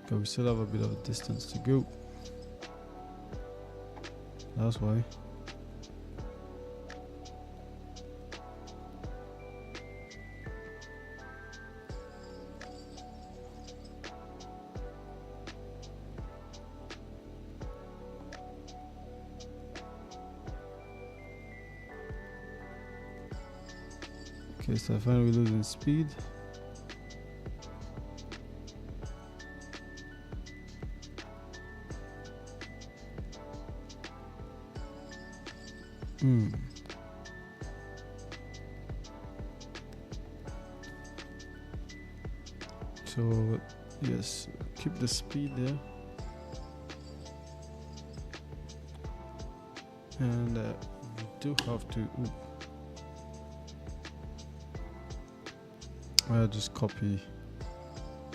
Okay, we still have a bit of a distance to go. That's why. Okay, so I find we're losing speed. So yes, keep the speed there, and we do have to. I'll just copy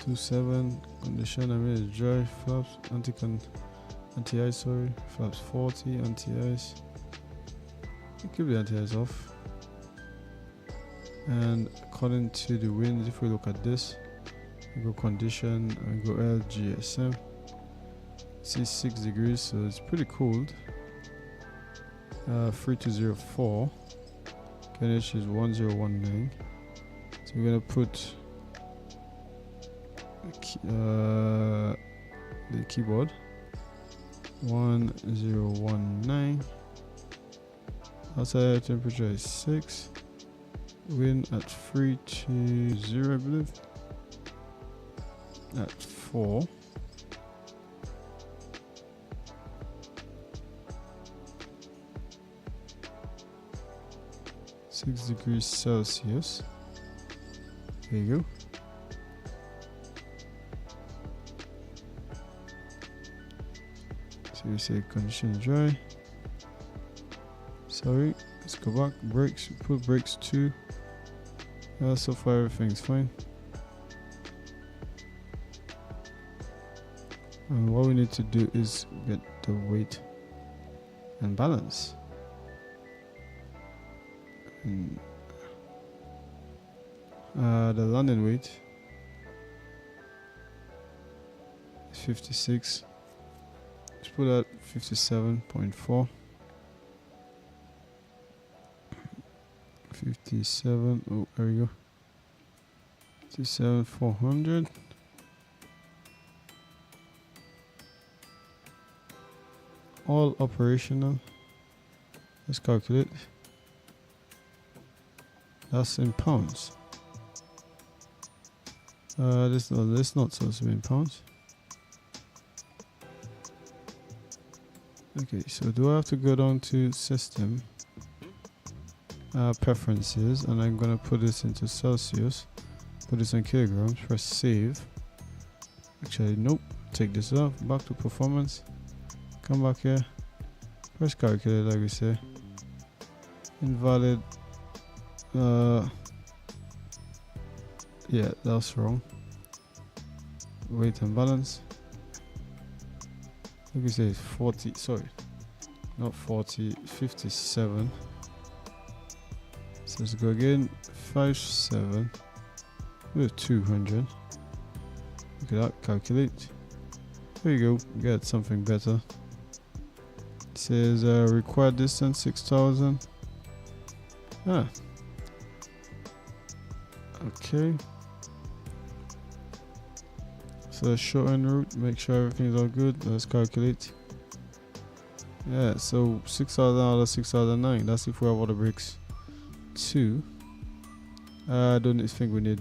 27 condition. I mean it's dry. Flaps anti-ice, sorry. Flaps 40 anti-ice. Keep the anti-ice off. And according to the wind, if we look at this, we go condition and go LGSM. See 6 degrees, so it's pretty cold. 3204. KNH is 1019. So we're gonna put the keyboard 1019. Outside temperature is 6. Wind at 320, I believe. At 4. °C. There you go. So we say condition dry. Sorry, let's go back. Brakes, put brakes 2. So far everything's fine. And what we need to do is get the weight and balance. And the landing weight is 56. Let's put that 57.4. 57. Oh, there we go. 57,400. All operational. Let's calculate. That's in pounds. This not supposed to be in pounds. Okay, so do I have to go down to system preferences, and I'm gonna put this into Celsius, put this in kilograms, press save. Actually, nope. Take this off. Back to performance. Come back here. Press calculate, like we say. Invalid. Yeah, that's wrong. Weight and balance. Like we say, it's 40. Sorry, not 40. 57. So let's go again. 57 with 200. Look at that. Calculate. There you go. Get something better. It says required distance 6,000. Ah. Okay. So shorten route, make sure everything's all good. Let's calculate. Yeah, so 6,000 out of 6,009. That's if we have all the bricks. 2. I don't think we need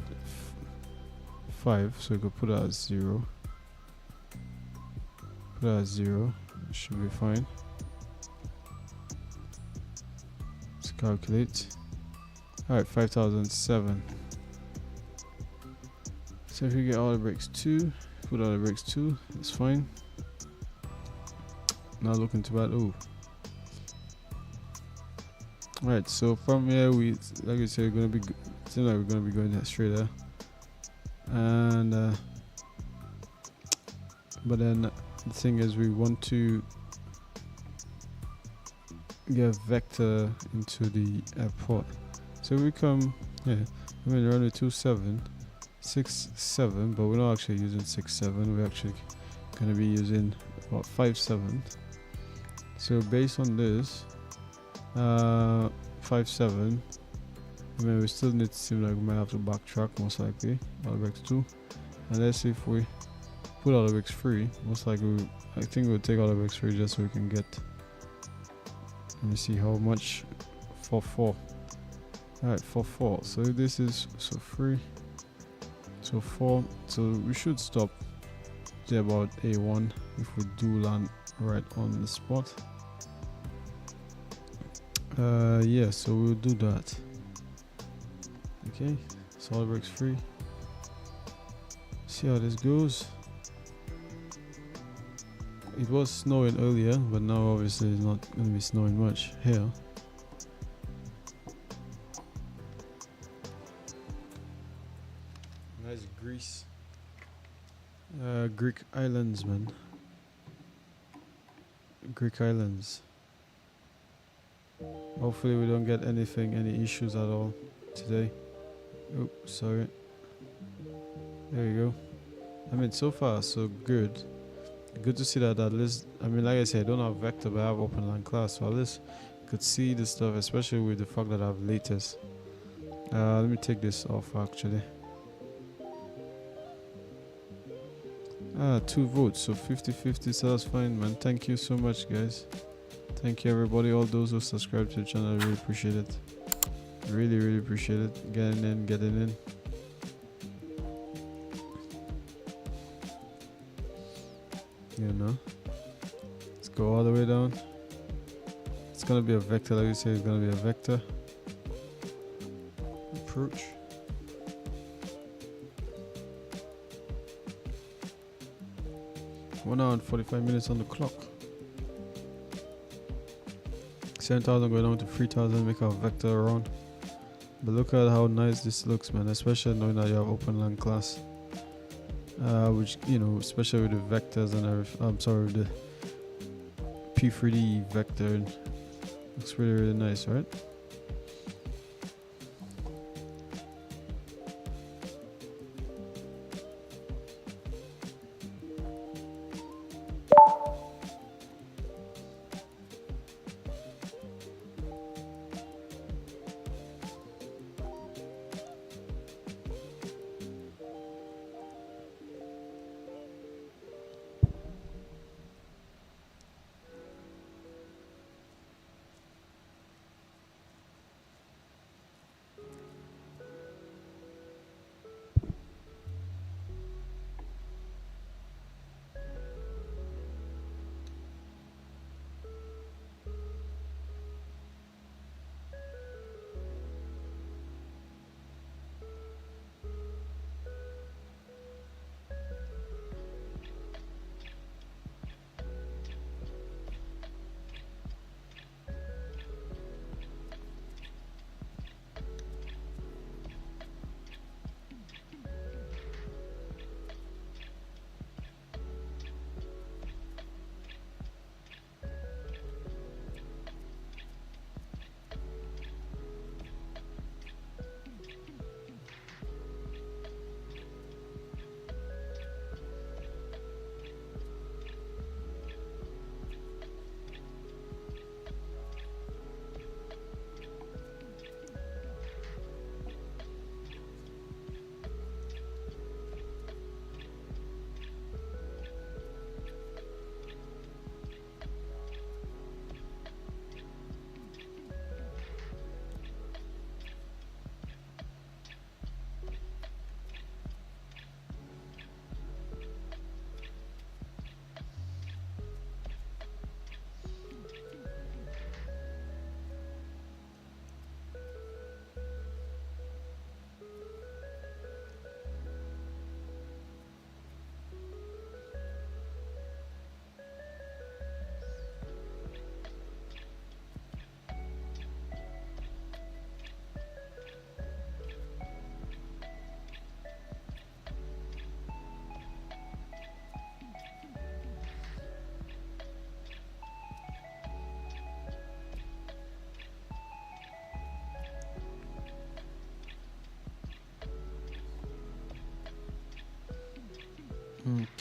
5, so we could put that at 0. Put that at 0. Should be fine. Let's calculate. Alright, 5,007. So if you get all the bricks 2, put all the bricks 2, it's fine. Not looking too bad. Oh. Right, so from here we, like I said, we're gonna be, seems like we're gonna be going there straight there. And but then the thing is, we want to get a vector into the airport. So we come here. I mean, we're only 27, 67, but we're not actually using 67. We're actually gonna be using about 57. So based on this, 57. I mean, we still need to seem like we might have to backtrack, most likely. Orbx 2, and let's see if we put Orbx 3. Most likely, I think we'll take Orbx 3 just so we can get. Let me see how much for 4. Alright, for 4. So this is so 3. So 4. So we should stop to about A1 if we do land right on the spot. Yeah, so we'll do that. Okay, so Orbx 3. See how this goes. It was snowing earlier, but now obviously it's not going to be snowing much here. Nice grease Greek islands, man. Greek islands. Hopefully we don't get any issues at all today. Oh, sorry. There you go. I mean, so far so good. Good to see that at least, I mean, like I said, I don't have vector, but I have open class, so at least could see this stuff, especially with the fact that I have latest. Let me take this off actually. 2 votes, so 50-50, so that's fine, man. Thank you so much, guys. Thank you, everybody, all those who subscribe to the channel. I really appreciate it. Really appreciate it. Getting in. You know, let's go all the way down. It's gonna be a vector, like you say. It's gonna be a vector approach. One hour and 45 minutes on the clock. 7,000 going down to 3,000, make a vector around. But look at how nice this looks, man, especially knowing that you have open land class. Which, you know, especially with the vectors and everything. I'm sorry, with the P3D vector. Looks really nice, right?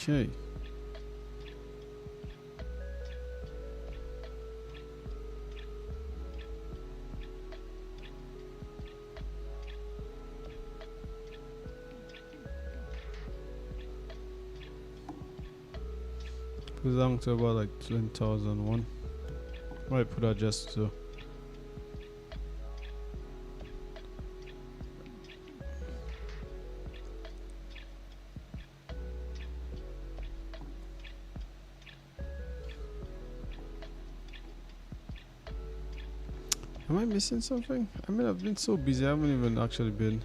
Okay. Goes down to about like 10,001. Might put that just to. Am I missing something? I mean, I've been so busy, I haven't even actually been.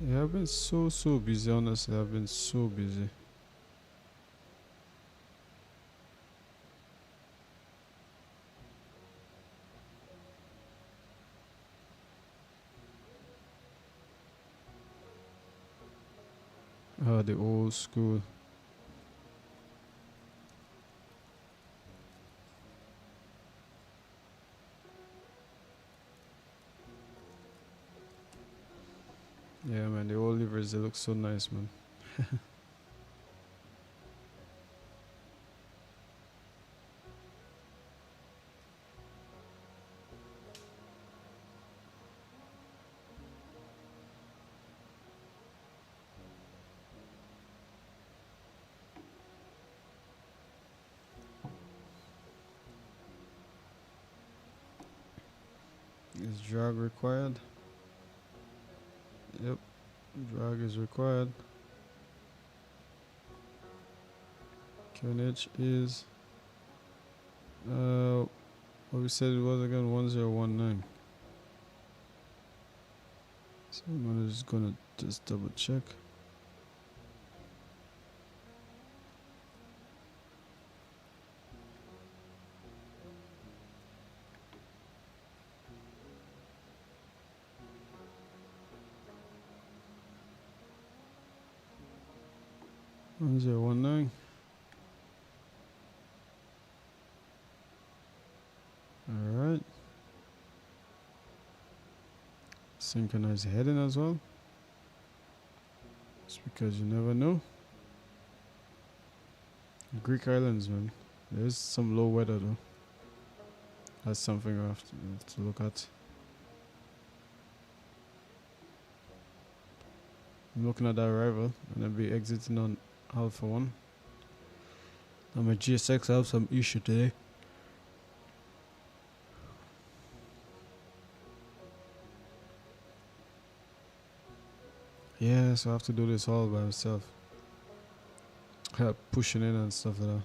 Yeah, I've been so busy, honestly. I've been so busy. The old school. Yeah, man, the old liveries, they look so nice, man. Is drag required? Yep, drag is required. QNH is what we said it was again, 1019. So I'm just gonna just double check. One zero one nine. All right. Synchronize heading as well. Just because you never know. Greek Islands, man. There's some low weather though. That's something I have to look at. I'm looking at that arrival and I'll be exiting on Alpha 1. And my GSX, I have some issue today. Yeah, so I have to do this all by myself. Pushing in and stuff like that.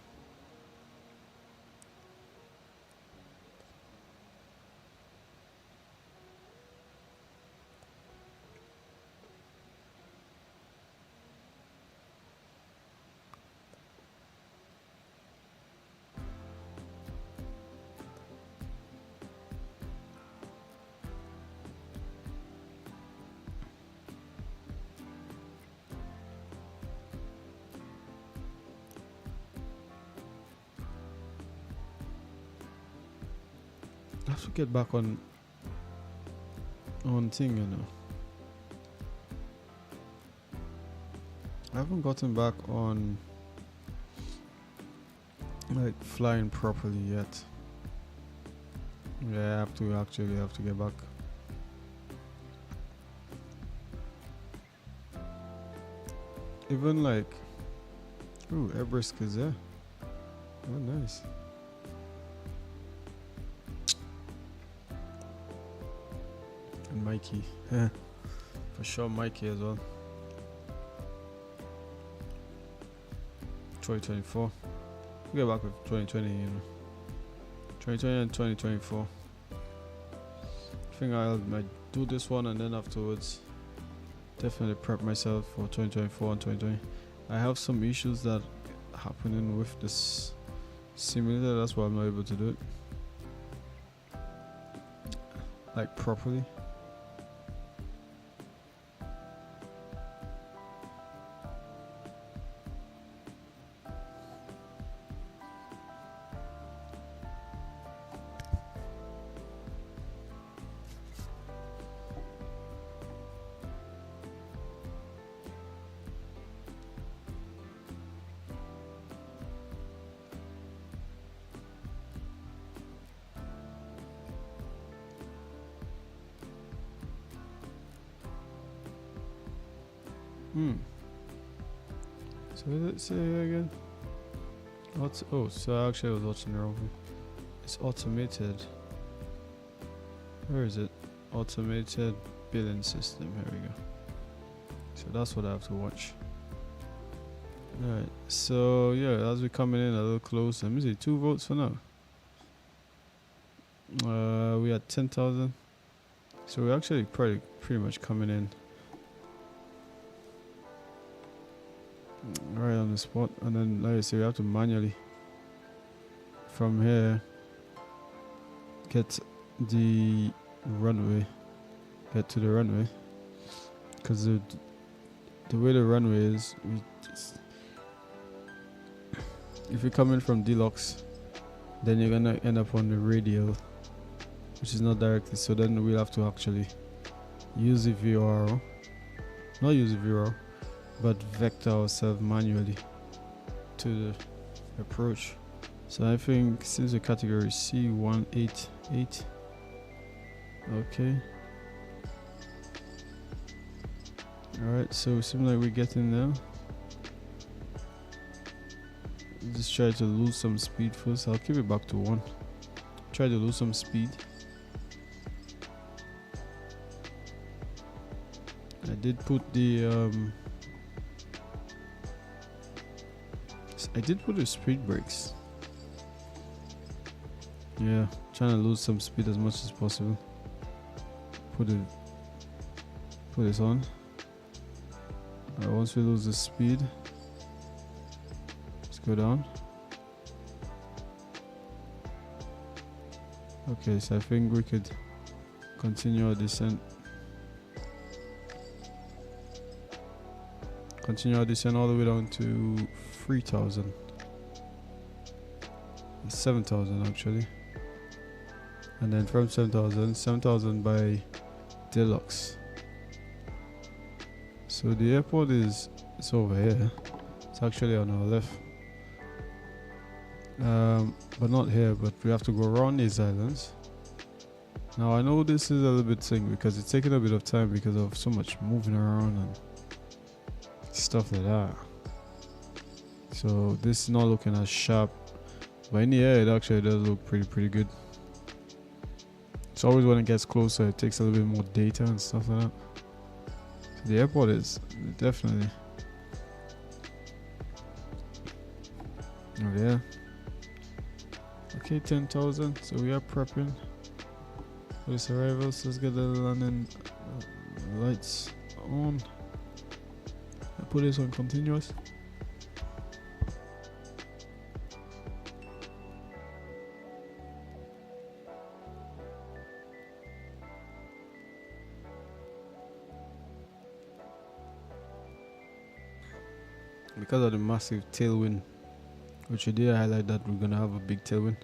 I have to get back on thing, you know. I haven't gotten back on like flying properly yet. Yeah, I have to get back. Even like, ooh, Orbx is there. Oh, nice. And Mikey, yeah, for sure, Mikey as well. 2024. We'll get back with 2020, you know. 2020 and 2024. I think I might do this one and then afterwards definitely prep myself for 2024 and 2020. I have some issues that happening with this simulator, that's why I'm not able to do it like properly. So what did it say again? Oh, so actually I was watching the wrong thing. It's automated. Where is it? Automated billing system. Here we go. So that's what I have to watch. Alright, so yeah, as we're coming in a little close, let me see, 2 votes for now. We had 10,000. So we're actually pretty much coming in right on the spot, and then like I say, we have to manually from here get to the runway, because the way the runway is, if you're coming from Deluxe, then you're gonna end up on the radial, which is not directly. So then we'll have to actually use the VRO, not use the VRO, but vector ourselves manually to the approach. So I think since the category C188, okay. Alright, so it seems like we're getting there. Just try to lose some speed first. I'll keep it back to 1. Try to lose some speed. I did put the speed brakes. Yeah, trying to lose some speed as much as possible. Put this on. Once we lose the speed, let's go down. Okay, so I think we could continue our descent. Continue our descent all the way down to 3,000. 7,000 actually. And then from 7,000 by Deluxe. So the airport is over here. It's actually on our left. But not here, but we have to go around these islands. Now I know this is a little bit thing because it's taking a bit of time because of so much moving around and stuff like that. So this is not looking as sharp, but in the air it actually does look pretty good. It's always when it gets closer it takes a little bit more data and stuff like that. So the airport is definitely over there. Okay, 10,000. So we are prepping for this arrival. So let's get the landing lights on. I put this on continuous. Because of the massive tailwind, which we did highlight that we're gonna have a big tailwind.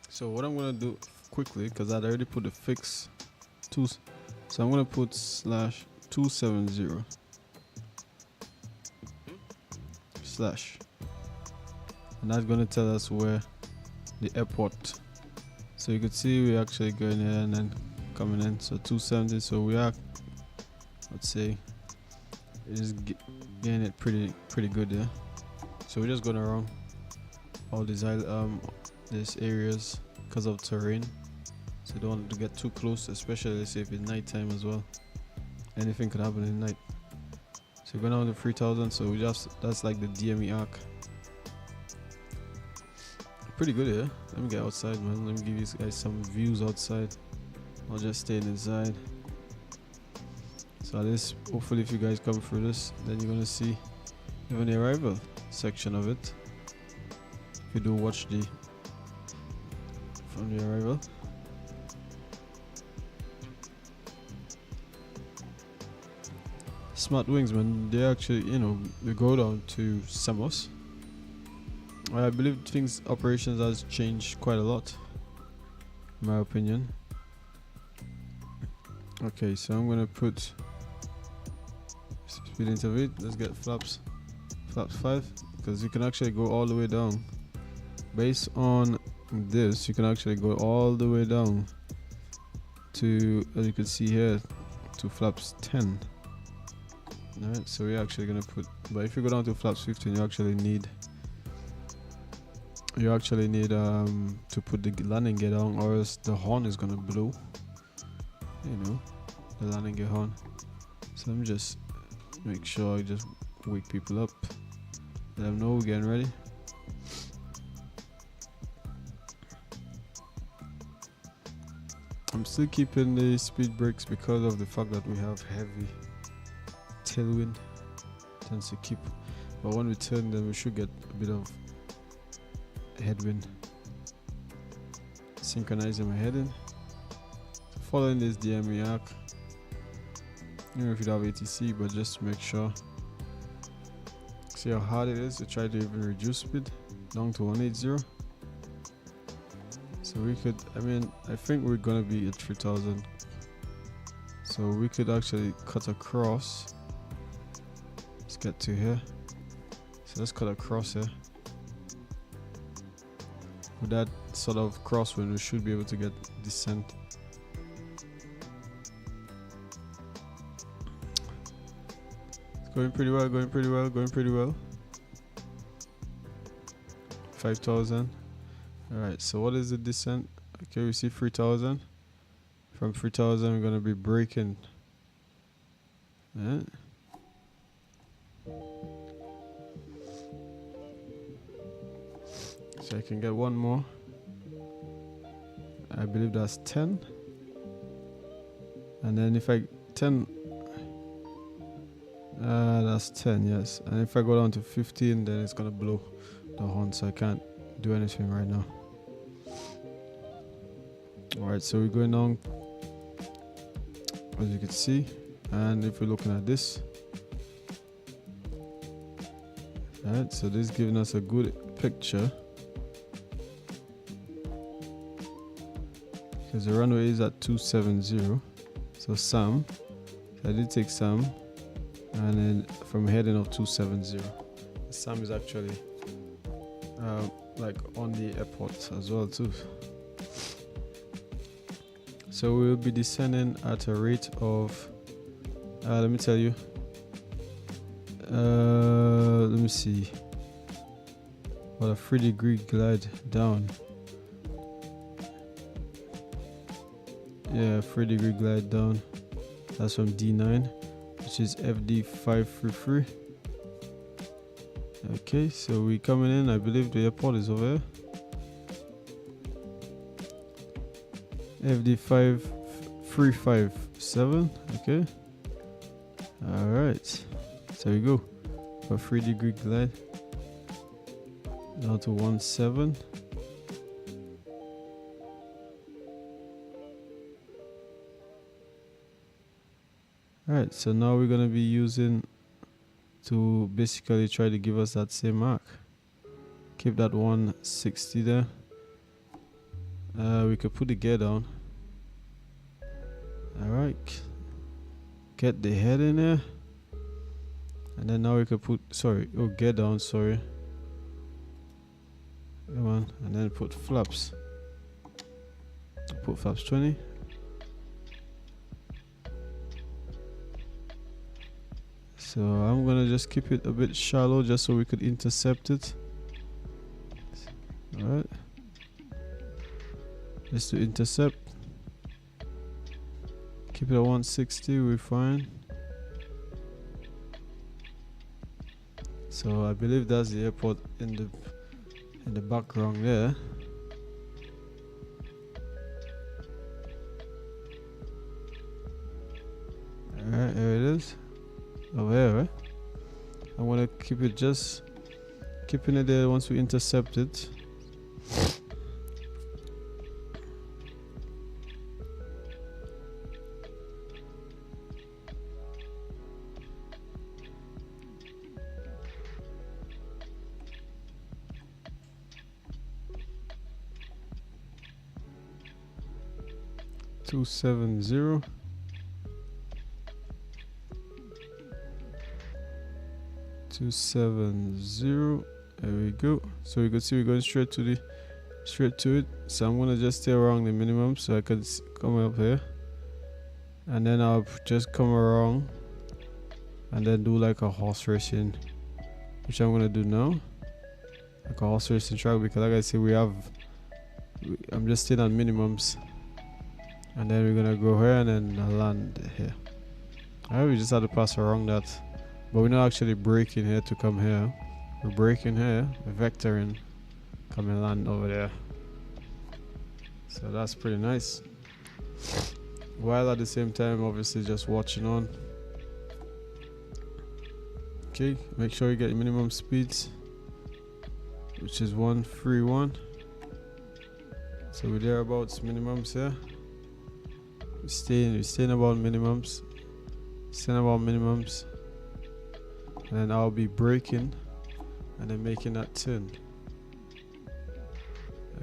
So what I'm gonna do quickly, because I'd already put the fix tools, so I'm gonna put /270 /, and that's gonna tell us where the airport. So you could see we're actually going here and then coming in. So 270. So we are, let's say, it is getting it pretty good there. So we're just going around all these areas because of terrain, so you don't want to get too close, especially let's say if it's nighttime as well. Anything could happen in the night. So we're going down to 3,000. So we that's like the DME arc. Pretty good here. Let me get outside, man. Let me give you guys some views outside. I'll just stay inside. So this, hopefully, if you guys come through this, then you're gonna see even the arrival section of it. If you do watch from the arrival. Smartwings, man, they actually, we go down to Samos. I believe operations has changed quite a lot, in my opinion. Okay, so I'm gonna put speed into it. Let's get flaps 5, because you can actually go all the way down. Based on this, you can actually go all the way down to, as you can see here, to flaps 10. Alright, so we're actually gonna put, but if you go down to flaps 15, you actually need to put the landing gear down, or else the horn is gonna blow. The landing gear horn. So let me just make sure I just wake people up, let them know we're getting ready. I'm still keeping the speed brakes because of the fact that we have heavy tailwind. Tends to keep, but when we turn them we should get a bit of headwind. Synchronizing my heading, following this DME arc. You know, if you have ATC, but just make sure. See how hard it is to try to even reduce speed down to 180. So we could, I think we're gonna be at 3000, so we could actually cut across. Let's get to here. So let's cut across here. With that sort of crosswind, we should be able to get descent. It's going pretty well, going pretty well, going pretty well. 5000. Alright, so what is the descent? Okay, we see 3000. From 3000 we're gonna be braking. Yeah. So I can get one more. I believe that's 10. And then if I 10, that's 10, yes. And if I go down to 15, then it's gonna blow the horn, so I can't do anything right now. Alright, so we're going down, as you can see. And if we're looking at this, alright, so this is giving us a good picture. Because the runway is at 270. So Sam, so I did take Sam, and then from heading of 270. Sam is actually like on the airport as well too. So we'll be descending at a rate of, let me tell you, let me see, what a 3-degree glide down. Yeah, 3-degree glide down. That's from D9, which is FD533. Okay, so we coming in. I believe the airport is over here. FD5357. Okay. Alright. So we go. For 3-degree glide. Down to 17. Alright, so now we're gonna be using to basically try to give us that same mark. Keep that 160 there. We could put the gear down. Alright. Get the head in there. And then now we could put, gear down, sorry. Come on, and then put flaps. Put flaps 20. So I'm gonna just keep it a bit shallow just so we could intercept it. Alright. Just to intercept. Keep it at 160, we're fine. So I believe that's the airport in the background there. Alright, here it is. Over here, right? I'm gonna keep it, just keeping it there once we intercept it. $270. There we go. So you can see we're going straight to it. So I'm gonna just stay around the minimum so I can come up here, and then I'll just come around and then do like a horse racing, which I'm gonna do now, like a horse racing track, because like I said, I'm just staying on minimums, and then we're gonna go here and then land here. Alright, we just had to pass around that. But we're not actually braking here to come here. We're braking here, we're vectoring, come and land over there. So that's pretty nice. while at the same time obviously just watching on. Okay, make sure you get minimum speeds, which is 131. So we're thereabouts minimums here. We're staying about minimums. And then I'll be braking and then making that turn.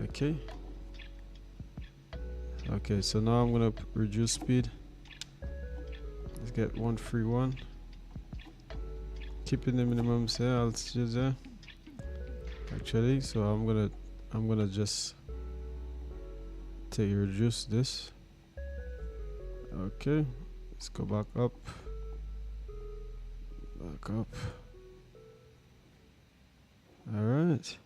Okay. Okay, so now I'm gonna reduce speed. Let's get 131. Keeping the minimums here, altitude there. Actually, so I'm gonna just reduce this. Okay, let's go back up. Alright.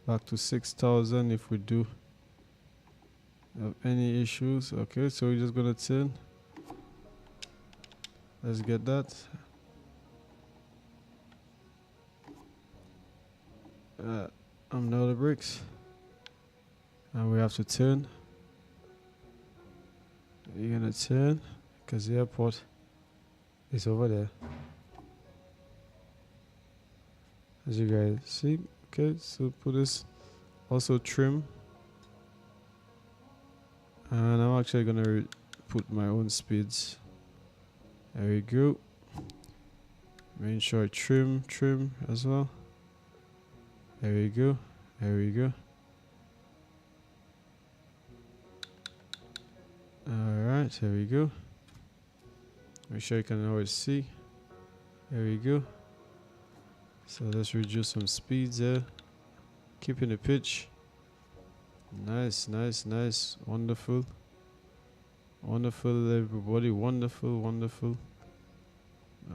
Back to 6,000 if we do have any issues. Okay, so we're just gonna turn. Let's get that. I'm now the brakes. And we have to turn. You're gonna turn because the airport is over there. As you guys see. Okay, so put this also trim. And I'm actually gonna put my own speeds. There we go. Make sure I trim as well. There we go. Alright, there we go. Make sure you can always see. There we go. So let's reduce some speeds there. Keeping the pitch. Nice. Wonderful, everybody. Wonderful.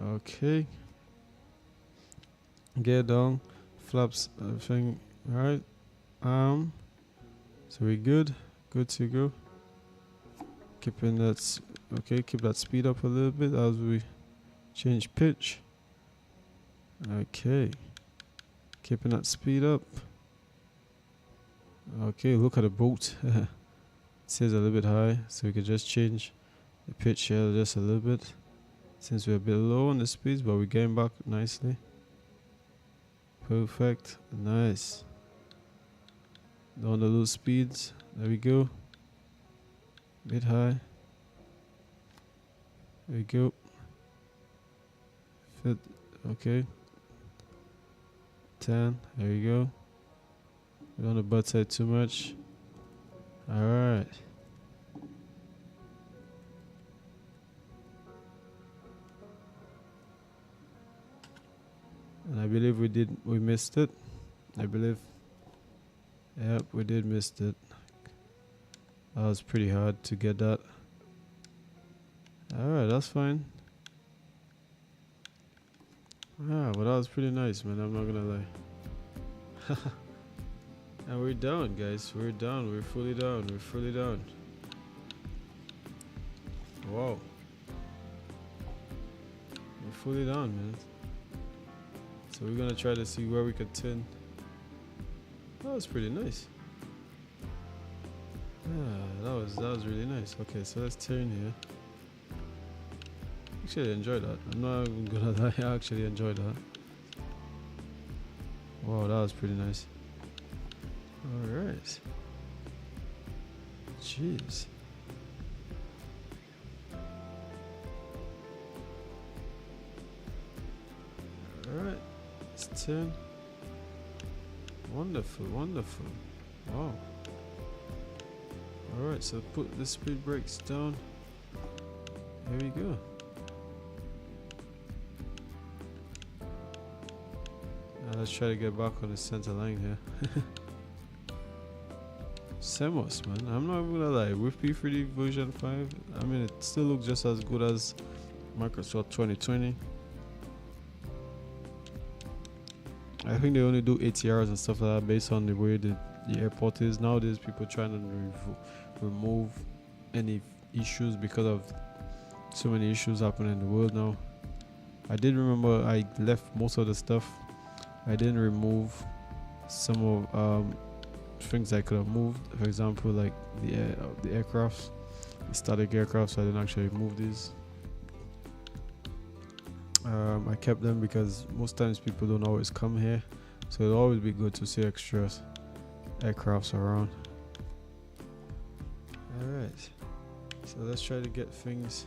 Okay. Get down. Flaps, everything. Alright. So we're good to go. Keeping that, okay, keep that speed up a little bit as we change pitch. Okay, keeping that speed up. Okay, look at the boat. It says a little bit high, so we can just change the pitch here just a little bit, since we're a bit low on the speeds, but we're getting back nicely. Perfect, nice. Down the low speeds, there we go. Bit high. There we go. Fit, okay. 10, there we go. We don't want to butt side too much. Alright. And I believe we missed it. I believe. Yep, we did miss it. That was pretty hard to get that. Alright, that's fine. Ah, but that was pretty nice, man. I'm not gonna lie. And we're down, guys. We're down. We're fully down. Wow. We're fully down, man. So we're gonna try to see where we could turn. That was pretty nice. Yeah, that was really nice. Okay, so let's turn here. Actually, I enjoyed that. I'm not even gonna lie, I actually enjoyed that. Wow, that was pretty nice. Alright. Jeez. Alright, let's turn. Wonderful. Wow. Alright, so put the speed brakes down. Here we go. Now let's try to get back on the center line here. Samos, man. I'm not even gonna lie. With P3D version 5, I mean, it still looks just as good as Microsoft 2020. I think they only do ATRs and stuff like that based on the way the airport is. Nowadays, people trying to remove any issues because of so many issues happening in the world now. I did remember I left most of the stuff. I didn't remove some of things I could have moved. For example, like the aircrafts, the static aircraft. So I didn't actually move these. I kept them because most times people don't always come here, so it'll always be good to see extra aircrafts around. Alright, so let's try to get things.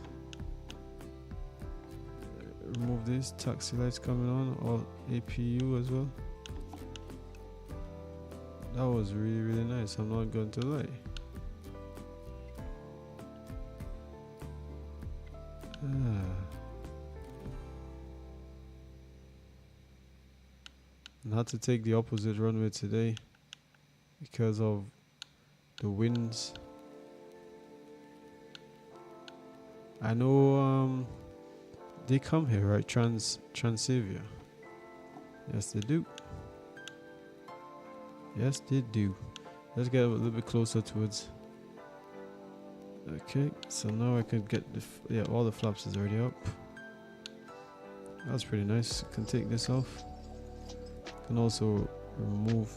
Remove these taxi lights coming on, or APU as well. That was really nice, I'm not going to lie. I had to take the opposite runway today because of the winds. I know they come here, right? Transavia. Yes, they do. Yes, they do. Let's get a little bit closer towards. Okay, so now I can get the all the flaps is already up. That's pretty nice. Can take this off. Can also remove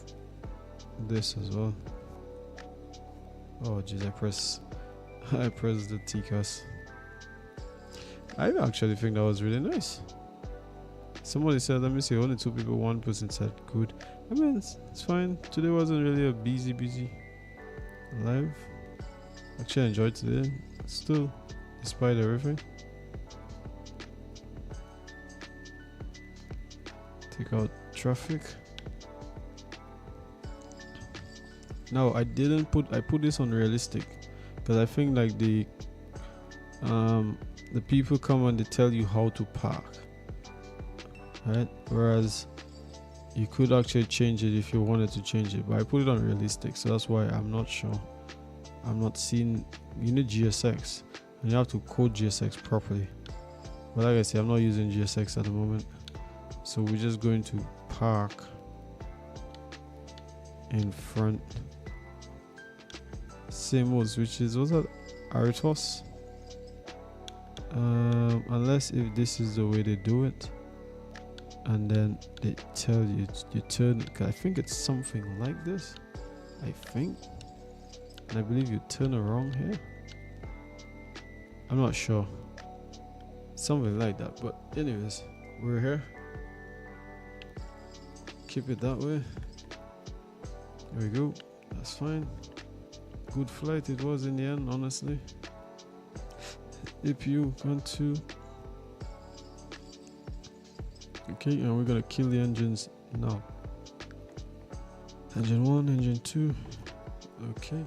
this as well. Oh jeez, I press the TCAS. I actually think that was really nice. Somebody said, let me see, only 2 people, 1 person said good. I mean, it's fine. Today wasn't really a busy live. Actually, I enjoyed today. Still, despite everything. Take out traffic. Now I put this on realistic because I think like the people come and they tell you how to park, right? Whereas you could actually change it if you wanted to change it, but I put it on realistic, so that's why I'm not sure. I'm not seeing. You need GSX and you have to code GSX properly, but like I say, I'm not using GSX at the moment, so we're just going to park in front. Samos, which is, what's that? Aritos. Unless if this is the way they do it, and then they tell you turn. I think it's something like this. I think, and I believe you turn around here. I'm not sure. Something like that. But anyways, we're here. Keep it that way. There we go. That's fine. Good flight it was in the end, honestly. APU 1, 2. Okay, and we're gonna kill the engines now. Engine 1, engine 2. Okay,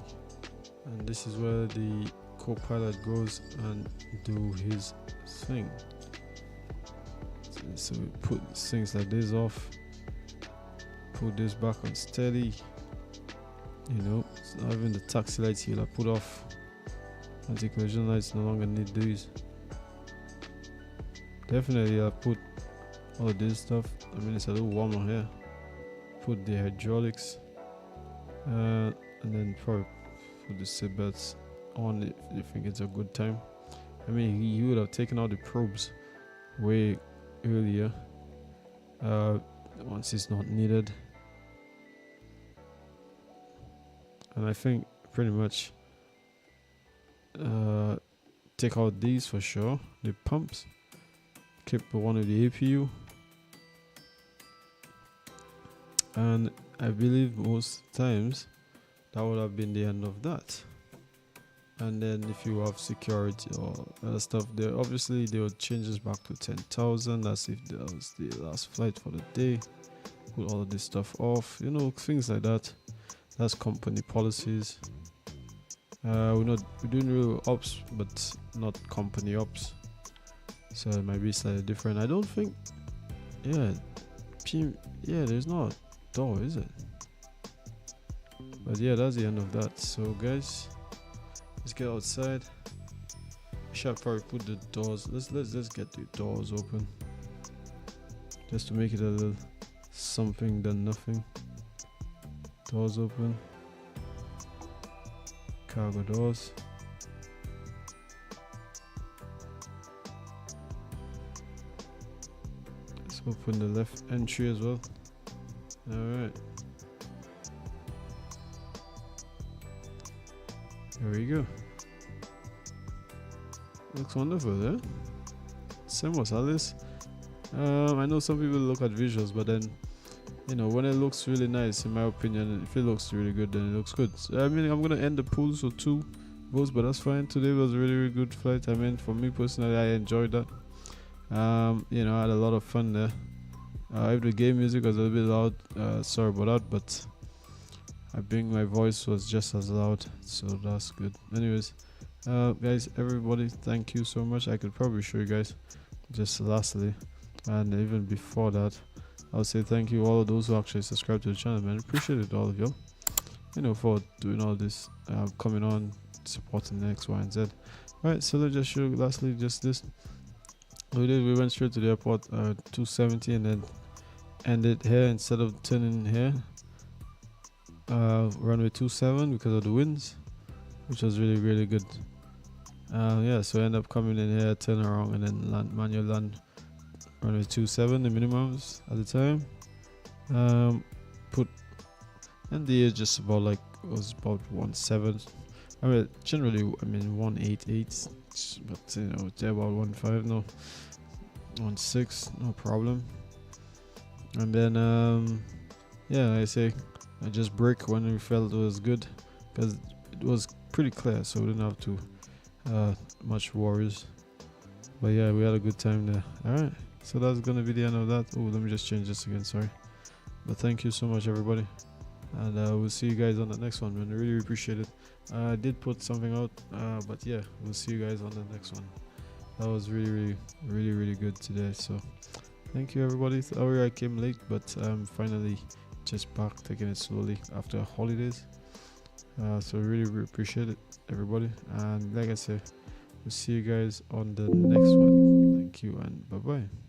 and this is where the co-pilot goes and do his thing. So we put things like this off. Put this back on steady. You know, so having the taxi lights here I put off. Anti-collision lights no longer need these. Definitely I'll put all of this stuff. I mean, it's a little warmer here. Put the hydraulics and then probably put the seatbelts on if you think it's a good time. I mean, you would have taken out the probes way earlier once it's not needed. And I think pretty much take out these for sure, the pumps. Keep one of the APU, and I believe most times that would have been the end of that. And then if you have security or other stuff, there obviously they would change this back to 10,000. That's if that was the last flight for the day. Put all of this stuff off, you know, things like that. That's company policies. We're doing real ops, but not company ops, so it might be slightly different. I don't think, there's not a door, is it? But yeah, that's the end of that. So guys, let's get outside. Should probably put the doors. Let's get the doors open, just to make it a little something than nothing. Doors open. Cargo doors. Let's open the left entry as well. Alright. There we go. Looks wonderful, eh? Samos, at least. I know some people look at visuals, but then, you know, when it looks really nice, in my opinion, if it looks really good, then it looks good. So, I mean, I'm gonna end the pool, so 2 votes, but that's fine. Today was a really, really good flight. I mean, for me personally, I enjoyed that. You know, I had a lot of fun there. If the game music was a little bit loud, sorry about that, but I think my voice was just as loud, so that's good. Anyways, guys, everybody, thank you so much. I could probably show you guys just lastly, and even before that, I'll say thank you all of those who actually subscribe to the channel, man. Appreciate it, all of you, you know, for doing all this, coming on, supporting the X, Y, and Z. All right, so let's just show you lastly just this. We went straight to the airport, 270, and then ended here instead of turning here. Runway 27 because of the winds, which was really, really good. Yeah, so I end up coming in here, turn around, and then manual land runway 27, the minimums at the time. Put NDA just about like, was about 1.7. I mean, generally, I mean 1.88, but you know, it's about 1.5 no, 1.6, no problem. And then yeah, like I say, I just brake when we felt it was good, because it was pretty clear, so we didn't have to much worries. But yeah, we had a good time there. Alright, so that's gonna be the end of that. Oh, let me just change this again, sorry. But thank you so much, everybody, and we'll see you guys on the next one, man. I really appreciate it. I did put something out, but yeah, we'll see you guys on the next one. That was really, really, really good today, so thank you, everybody. Sorry I came late, but I'm finally just back, taking it slowly after holidays. So really appreciate it, everybody, and like I said, we'll see you guys on the next one. Thank you, and bye bye.